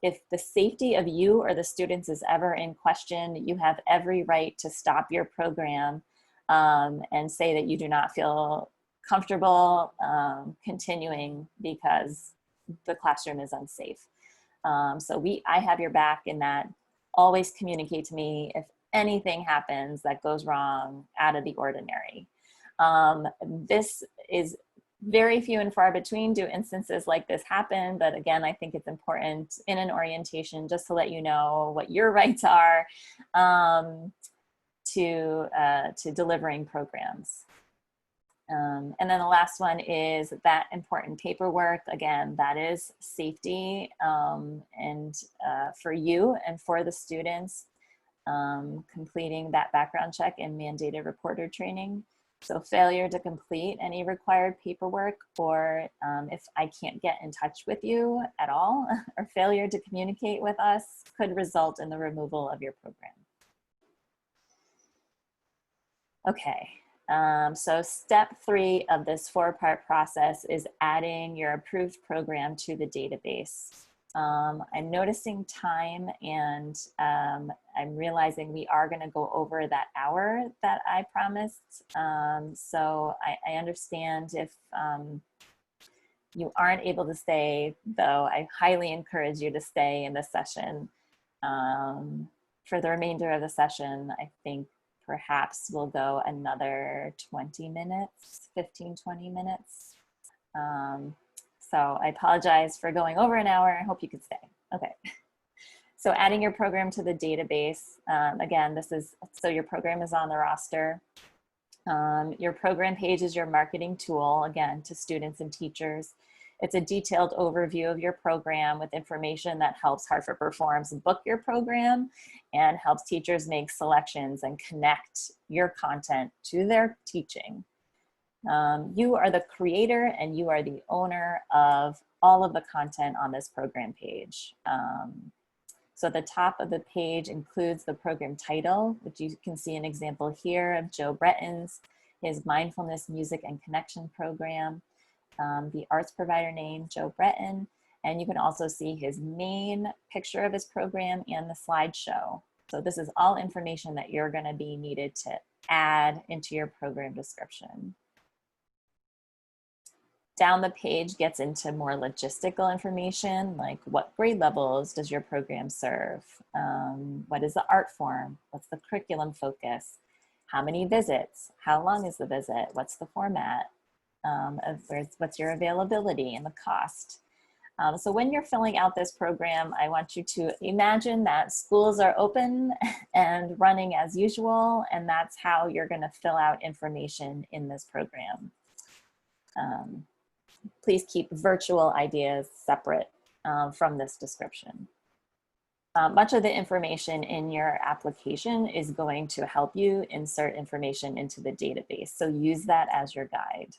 if the safety of you or the students is ever in question, you have every right to stop your program and say that you do not feel comfortable continuing because the classroom is unsafe. So I have your back in that. Always communicate to me if anything happens that goes wrong out of the ordinary. This is very few and far between do instances like this happen, but again, I think it's important in an orientation just to let you know what your rights are to delivering programs. And then the last one is that important paperwork. Again, that is safety and for you and for the students, completing that background check and mandated reporter training. So failure to complete any required paperwork, or if I can't get in touch with you at all, or failure to communicate with us could result in the removal of your program. Okay. So step 3 of this 4-part process is adding your approved program to the database. I'm noticing time and I'm realizing we are going to go over that hour that I promised. So I understand if you aren't able to stay, though I highly encourage you to stay in this session. For the remainder of the session, I think perhaps we'll go another 20 minutes, 15, 20 minutes. So I apologize for going over an hour. I hope you could stay. Okay. So adding your program to the database. Again, this is, so your program is on the roster. Your program page is your marketing tool, again, to students and teachers. It's a detailed overview of your program with information that helps Hartford Performs book your program and helps teachers make selections and connect your content to their teaching. You are the creator and you are the owner of all of the content on this program page. So the top of the page includes the program title, which you can see an example here of Joe Breton's, his Mindfulness, Music, and Connection program. The arts provider name, Joe Breton, and you can also see his main picture of his program and the slideshow. So this is all information that you're going to be needed to add into your program description. Down the page gets into more logistical information, like what grade levels does your program serve? What is the art form? What's the curriculum focus? How many visits? How long is the visit? What's the format? What's your availability and the cost? So when you're filling out this program, I want you to imagine that schools are open and running as usual, and that's how you're going to fill out information in this program. Please keep virtual ideas separate from this description. Much of the information in your application is going to help you insert information into the database, so use that as your guide.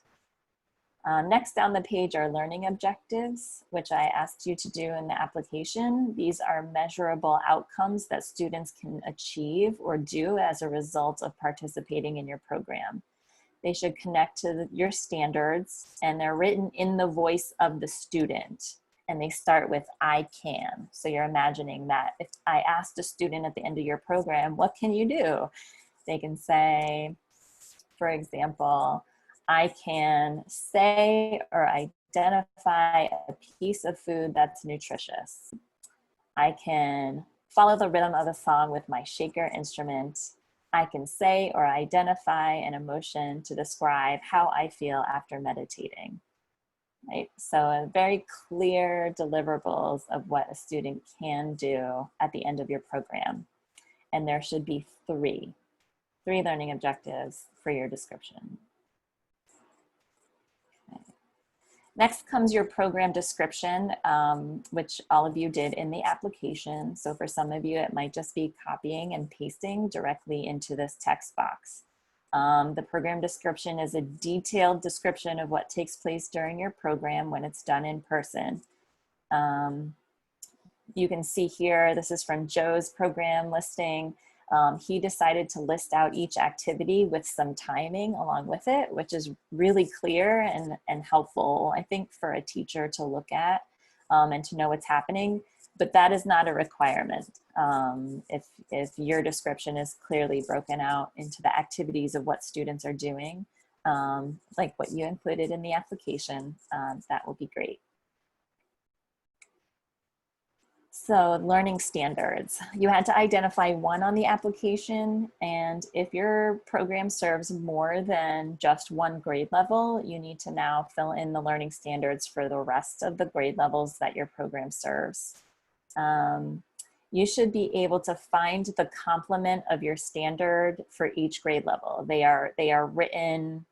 Next down the page are learning objectives, which I asked you to do in the application. These are measurable outcomes that students can achieve or do as a result of participating in your program. They should connect to your standards, and they're written in the voice of the student. And they start with I can. So you're imagining that if I asked a student at the end of your program, what can you do? They can say, for example, I can say or identify a piece of food that's nutritious. I can follow the rhythm of a song with my shaker instrument. I can say or identify an emotion to describe how I feel after meditating. Right? So very clear deliverables of what a student can do at the end of your program. And there should be three learning objectives for your description. Okay. Next comes your program description, which all of you did in the application. So for some of you, it might just be copying and pasting directly into this text box. The program description is a detailed description of what takes place during your program when it's done in person. You can see here, this is from Joe's program listing. He decided to list out each activity with some timing along with it, which is really clear and helpful, I think, for a teacher to look at and to know what's happening. But that is not a requirement. If your description is clearly broken out into the activities of what students are doing, like what you included in the application, that will be great. So learning standards, you had to identify one on the application, and if your program serves more than just one grade level, you need to now fill in the learning standards for the rest of the grade levels that your program serves. You should be able to find the complement of your standard for each grade level. They are written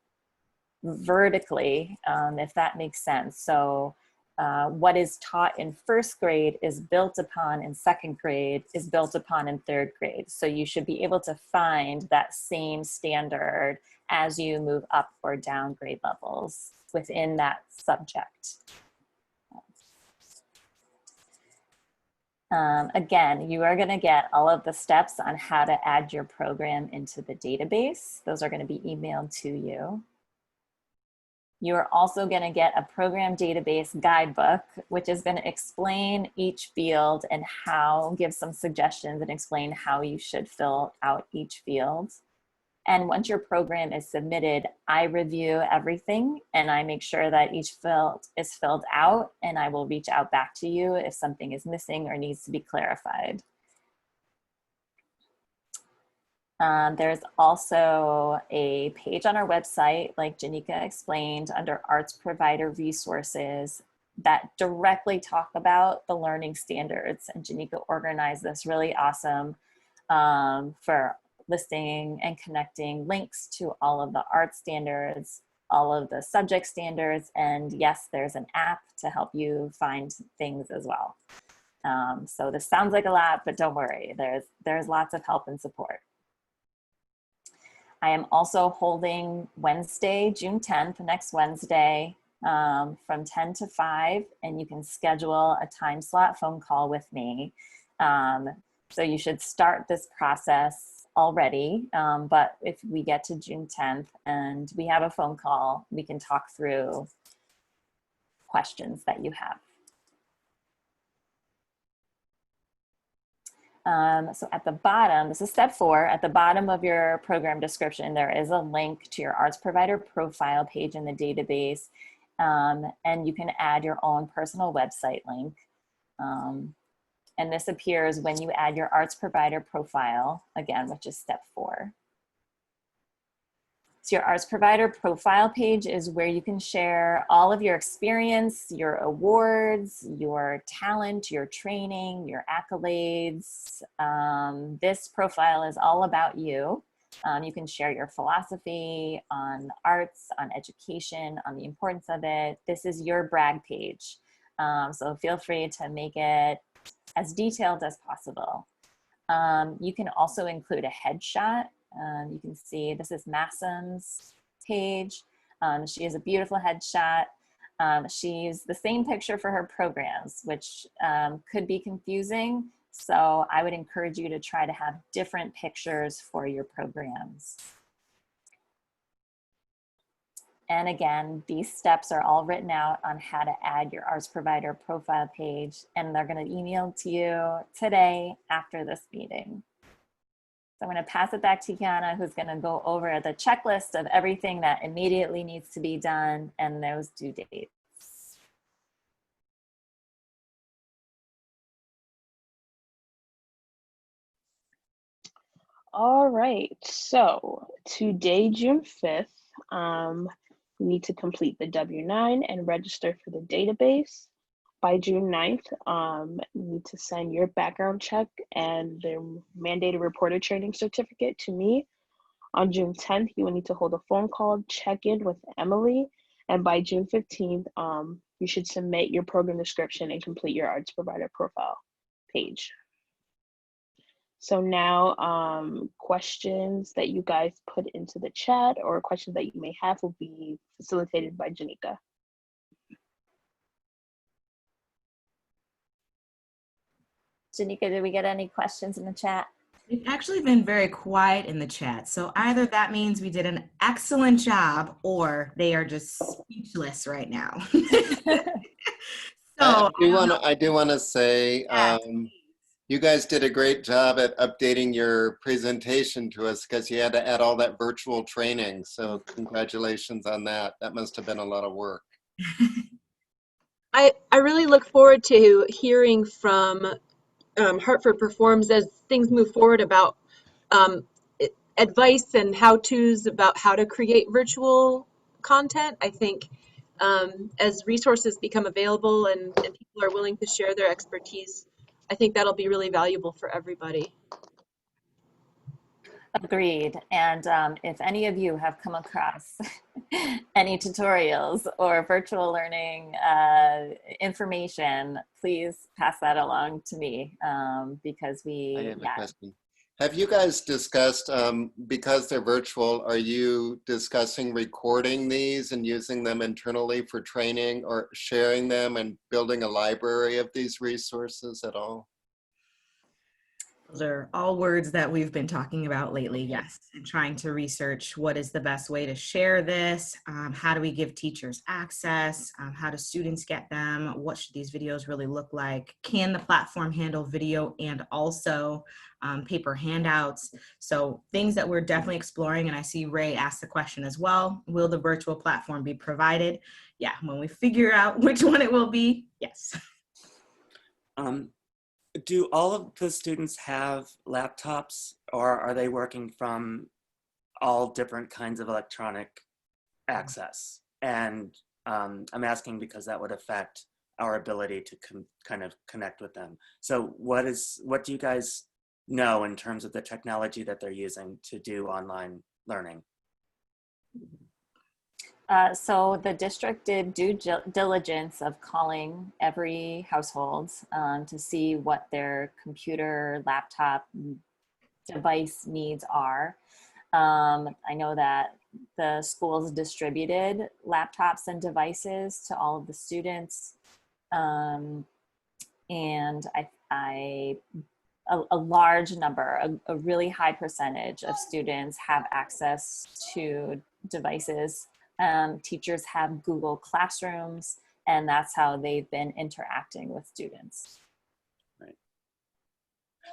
vertically, if that makes sense. So what is taught in first grade is built upon in second grade, is built upon in third grade. So you should be able to find that same standard as you move up or down grade levels within that subject. Again, you are going to get all of the steps on how to add your program into the database. Those are going to be emailed to you. You are also going to get a program database guidebook, which is going to explain each field and give some suggestions and explain how you should fill out each field. And once your program is submitted, I review everything and I make sure that each field is filled out, and I will reach out back to you if something is missing or needs to be clarified. There's also a page on our website, like Janika explained, under Arts Provider Resources that directly talk about the learning standards. And Janika organized this really awesome for listing and connecting links to all of the art standards, all of the subject standards, and yes, there's an app to help you find things as well. So this sounds like a lot, but don't worry, there's lots of help and support. I am also holding Wednesday, June 10th, next Wednesday, from 10 to 5, and you can schedule a time slot phone call with me. So you should start this process already, but if we get to June 10th and we have a phone call, we can talk through questions that you have. So at the bottom, this is step 4, at the bottom of your program description, there is a link to your arts provider profile page in the database, and you can add your own personal website link. And this appears when you add your arts provider profile, again, which is step 4. So your arts provider profile page is where you can share all of your experience, your awards, your talent, your training, your accolades. This profile is all about you. You can share your philosophy on the arts, on education, on the importance of it. This is your brag page. So feel free to make it as detailed as possible. You can also include a headshot. You can see this is Massam's page. She has a beautiful headshot. She's the same picture for her programs, which could be confusing. So I would encourage you to try to have different pictures for your programs. And again, these steps are all written out on how to add your arts provider profile page, and they're going to email to you today after this meeting. So I'm going to pass it back to Kiana, who's going to go over the checklist of everything that immediately needs to be done and those due dates. All right, so today, June 5th, you need to complete the W-9 and register for the database. By June 9th, you need to send your background check and the mandated reporter training certificate to me. On June 10th, you will need to hold a phone call, check in with Emily, and by June 15th, you should submit your program description and complete your arts provider profile page. So now, questions that you guys put into the chat or questions that you may have will be facilitated by Janika. Janika, did we get any questions in the chat? It's actually been very quiet in the chat. So either that means we did an excellent job or they are just speechless right now. So I do want to say, you guys did a great job at updating your presentation to us because you had to add all that virtual training. So congratulations on that. That must have been a lot of work. I really look forward to hearing from Hartford Performs as things move forward about advice and how-tos about how to create virtual content. I think as resources become available and people are willing to share their expertise, I think that'll be really valuable for everybody. Agreed. And if any of you have come across any tutorials or virtual learning information, please pass that along to me because I have a question. Have you guys discussed, because they're virtual, are you discussing recording these and using them internally for training or sharing them and building a library of these resources at all? those are all words that we've been talking about lately, yes, and trying to research what is the best way to share this, how do we give teachers access, how do students get them, what should these videos really look like, can the platform handle video and also paper handouts, so things that we're definitely exploring, and I see Ray asked the question as well, will the virtual platform be provided? Yeah, when we figure out which one it will be, yes. Do all of the students have laptops or are they working from all different kinds of electronic access? And I'm asking because that would affect our ability to kind of connect with them. So what do you guys know in terms of the technology that they're using to do online learning? So the district did due diligence of calling every household to see what their computer, laptop, device needs are. I know that the schools distributed laptops and devices to all of the students. And a large number, a really high percentage of students have access to devices. Teachers have Google Classrooms, and that's how they've been interacting with students. Right.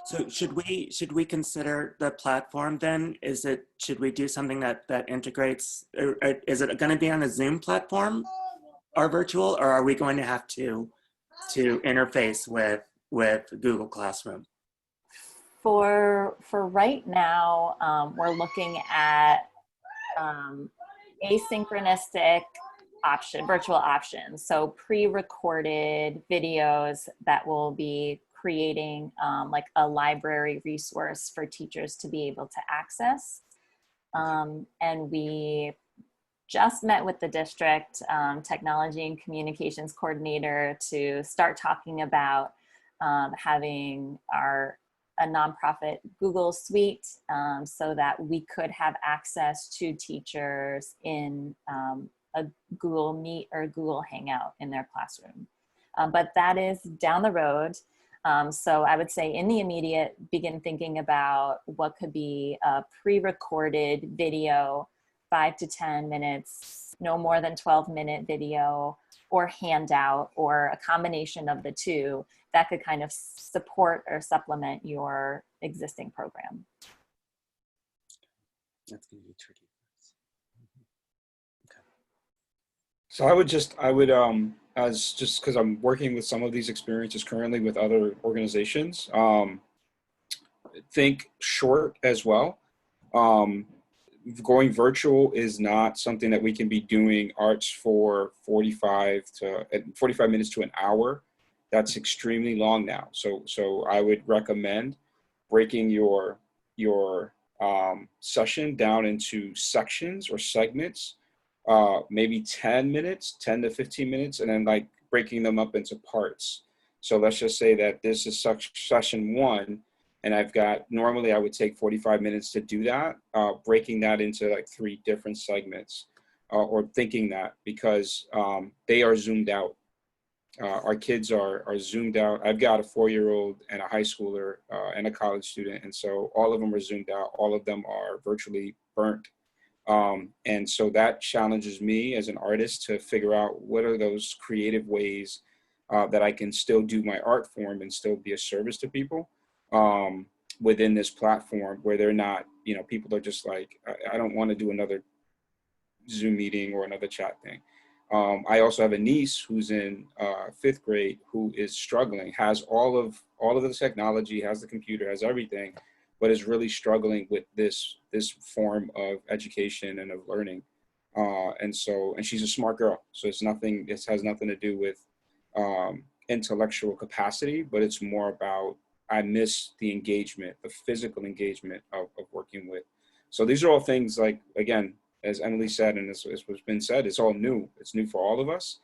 So should we consider the platform then? Should we do something that integrates? Or is it going to be on a Zoom platform, or virtual, or are we going to have to interface with Google Classroom? For right now, we're looking at asynchronistic virtual options. So pre-recorded videos that will be creating like a library resource for teachers to be able to access. And we just met with the district technology and communications coordinator to start talking about having a nonprofit Google Suite so that we could have access to teachers in a Google Meet or Google Hangout in their classroom. But that is down the road. So I would say in the immediate, begin thinking about what could be a pre-recorded video, 5 to 10 minutes no more than 12-minute video or handout or a combination of the two that could kind of support or supplement your existing program. That's going to be tricky. So I would, as just because I'm working with some of these experiences currently with other organizations, think short as well. Going virtual is not something that we can be doing arts for 45 minutes to an hour. That's extremely long now. So I would recommend breaking your session down into sections or segments, maybe 10 minutes, 10 to 15 minutes, and then like breaking them up into parts. So let's just say that this is session 1, and I've got, normally I would take 45 minutes to do that, breaking that into like 3 different segments, or thinking that, because they are zoomed out. Our kids are zoomed out. I've got a 4-year-old and a high schooler and a college student, and so all of them are zoomed out. All of them are virtually burnt. And so that challenges me as an artist to figure out what are those creative ways that I can still do my art form and still be a service to people within this platform, where they're not, people are just like, I don't want to do another Zoom meeting or another chat thing. I also have a niece who's in 5th grade who is struggling, has all of the technology, has the computer, has everything, but is really struggling with this form of education and of learning. And she's a smart girl. So it has nothing to do with intellectual capacity, but it's more about, I miss the engagement, the physical engagement of working with. So these are all things, like, again, as Emily said, and as what's been said, it's all new. It's new for all of us.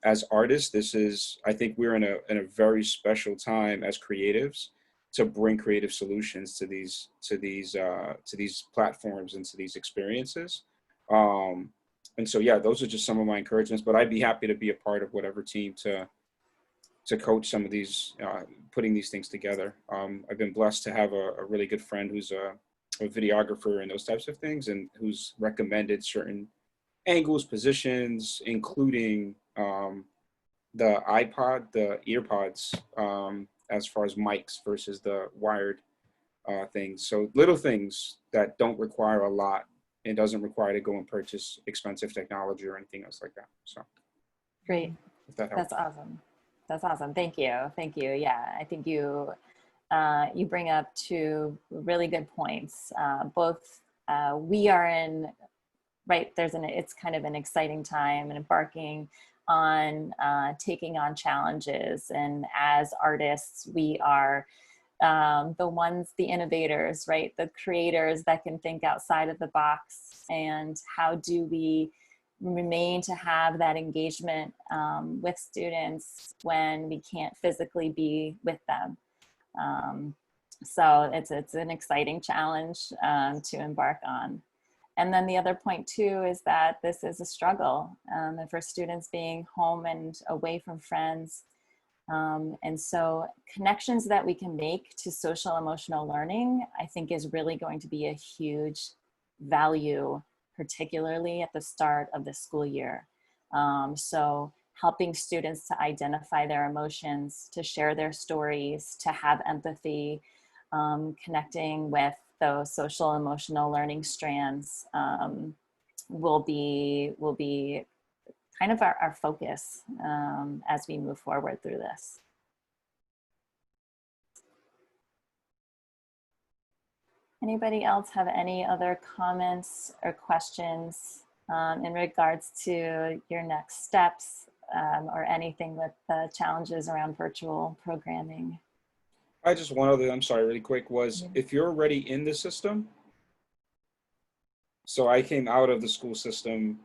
As artists, I think we're in a very special time as creatives to bring creative solutions to these platforms and to these experiences. And so, yeah, those are just some of my encouragements, but I'd be happy to be a part of whatever team to coach some of these, putting these things together. I've been blessed to have a really good friend who's a videographer and those types of things, and who's recommended certain angles, positions, including the earpods, as far as mics versus the wired things. So little things that don't require a lot, and doesn't require to go and purchase expensive technology or anything else like that. So Great. if that helps. That's awesome. That's awesome. Thank you. Yeah, I think you bring up 2 really good points. Both we are in, right, it's kind of an exciting time and embarking on taking on challenges. And as artists, we are the innovators, right? The creators that can think outside of the box. And how do we remain to have that engagement with students when we can't physically be with them? So it's an exciting challenge to embark on. And then the other point too is that this is a struggle, and for students being home and away from friends. And so connections that we can make to social emotional learning, I think, is really going to be a huge value, particularly at the start of the school year. So helping students to identify their emotions, to share their stories, to have empathy, connecting with those social emotional learning strands will be kind of our focus as we move forward through this. Anybody else have any other comments or questions in regards to your next steps or anything with the challenges around virtual programming? One other, I'm sorry, really quick, was if you're already in the system. So I came out of the school system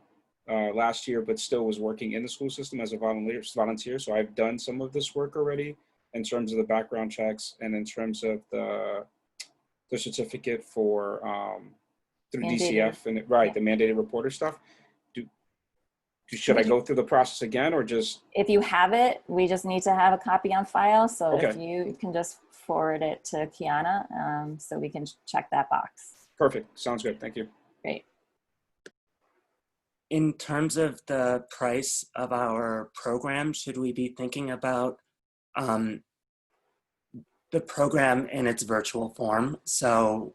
last year, but still was working in the school system as a volunteer. So I've done some of this work already in terms of the background checks and in terms of the certificate for through Mandated. DCF and the mandated reporter stuff. Should I go through the process again, or just? If you have it, we just need to have a copy on file. So Okay. if you can just forward it to Kiana so we can check that box. Perfect. Sounds good. Thank you. Great. in terms of the price of our program, should we be thinking about the program in its virtual form? So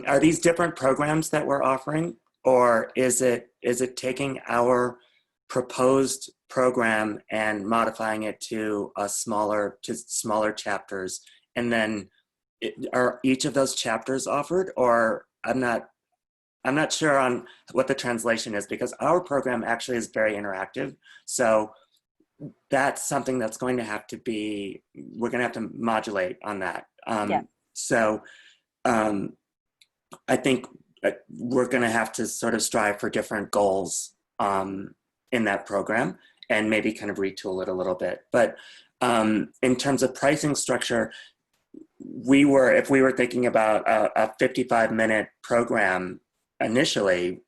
are these different programs that we're offering, or is it taking our proposed program and modifying it to smaller chapters, and then are each of those chapters offered? Or I'm not sure on what the translation is, because our program actually is very interactive. So that's something that's going to have to be, we're going to have to modulate on that. So I think we're going to have to sort of strive for different goals in that program, and maybe kind of retool it a little bit. But in terms of pricing structure, if we were thinking about a 55-minute program initially,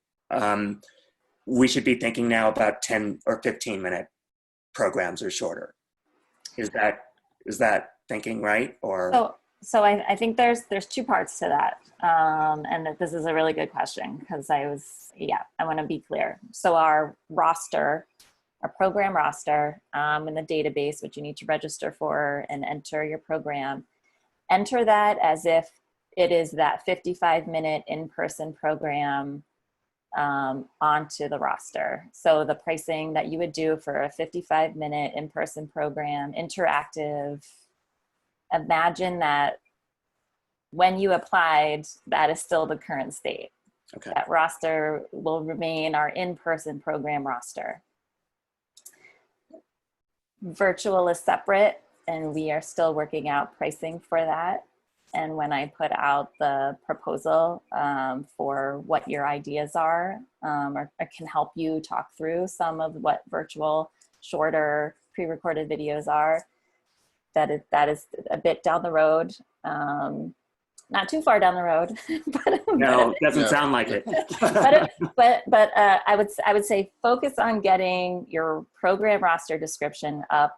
we should be thinking now about 10 or 15-minute programs or shorter. Is that thinking right? Or so I think there's two parts to that, and that this is a really good question, because I want to be clear. So our program roster in the database, which you need to register for and enter your program, enter that as if it is that 55-minute in-person program onto the roster. So the pricing that you would do for a 55-minute in-person program, interactive, imagine that when you applied, that is still the current state. Okay. That roster will remain our in-person program roster. Virtual is separate, and we are still working out pricing for that. And when I put out the proposal for what your ideas are, or can help you talk through some of what virtual, shorter, pre-recorded videos are, that is a bit down the road. Not too far down the road. No, it doesn't sound like it. but I would say focus on getting your program roster description up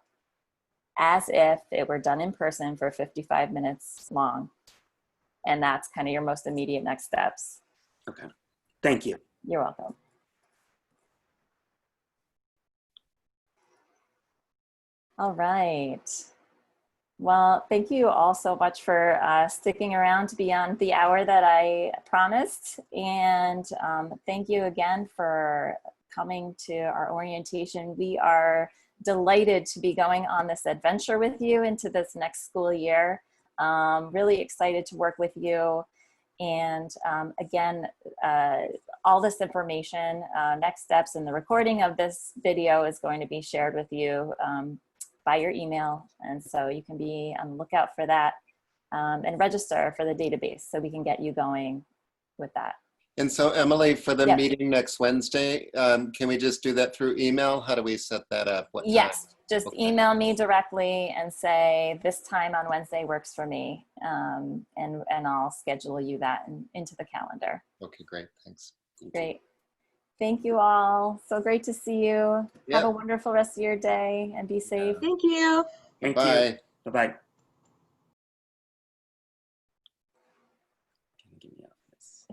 as if it were done in person for 55 minutes long. And that's kind of your most immediate next steps. Okay, thank you. You're welcome. All right. Well, thank you all so much for sticking around beyond the hour that I promised. And thank you again for coming to our orientation. We are delighted to be going on this adventure with you into this next school year. Really excited to work with you. And again, all this information, next steps, and the recording of this video is going to be shared with you by your email. And so you can be on the lookout for that and register for the database so we can get you going with that. And so Emily, for the Yep. meeting next Wednesday, can we just do that through email? How do we set that up? What time? Yes, just Okay. email me directly and say this time on Wednesday works for me, and I'll schedule you that into the calendar. Okay, great, thanks. Great. Thank you all. So great to see you. Yep. Have a wonderful rest of your day and be safe. Thank you. Thank Bye. you. Bye-bye. Give me up this.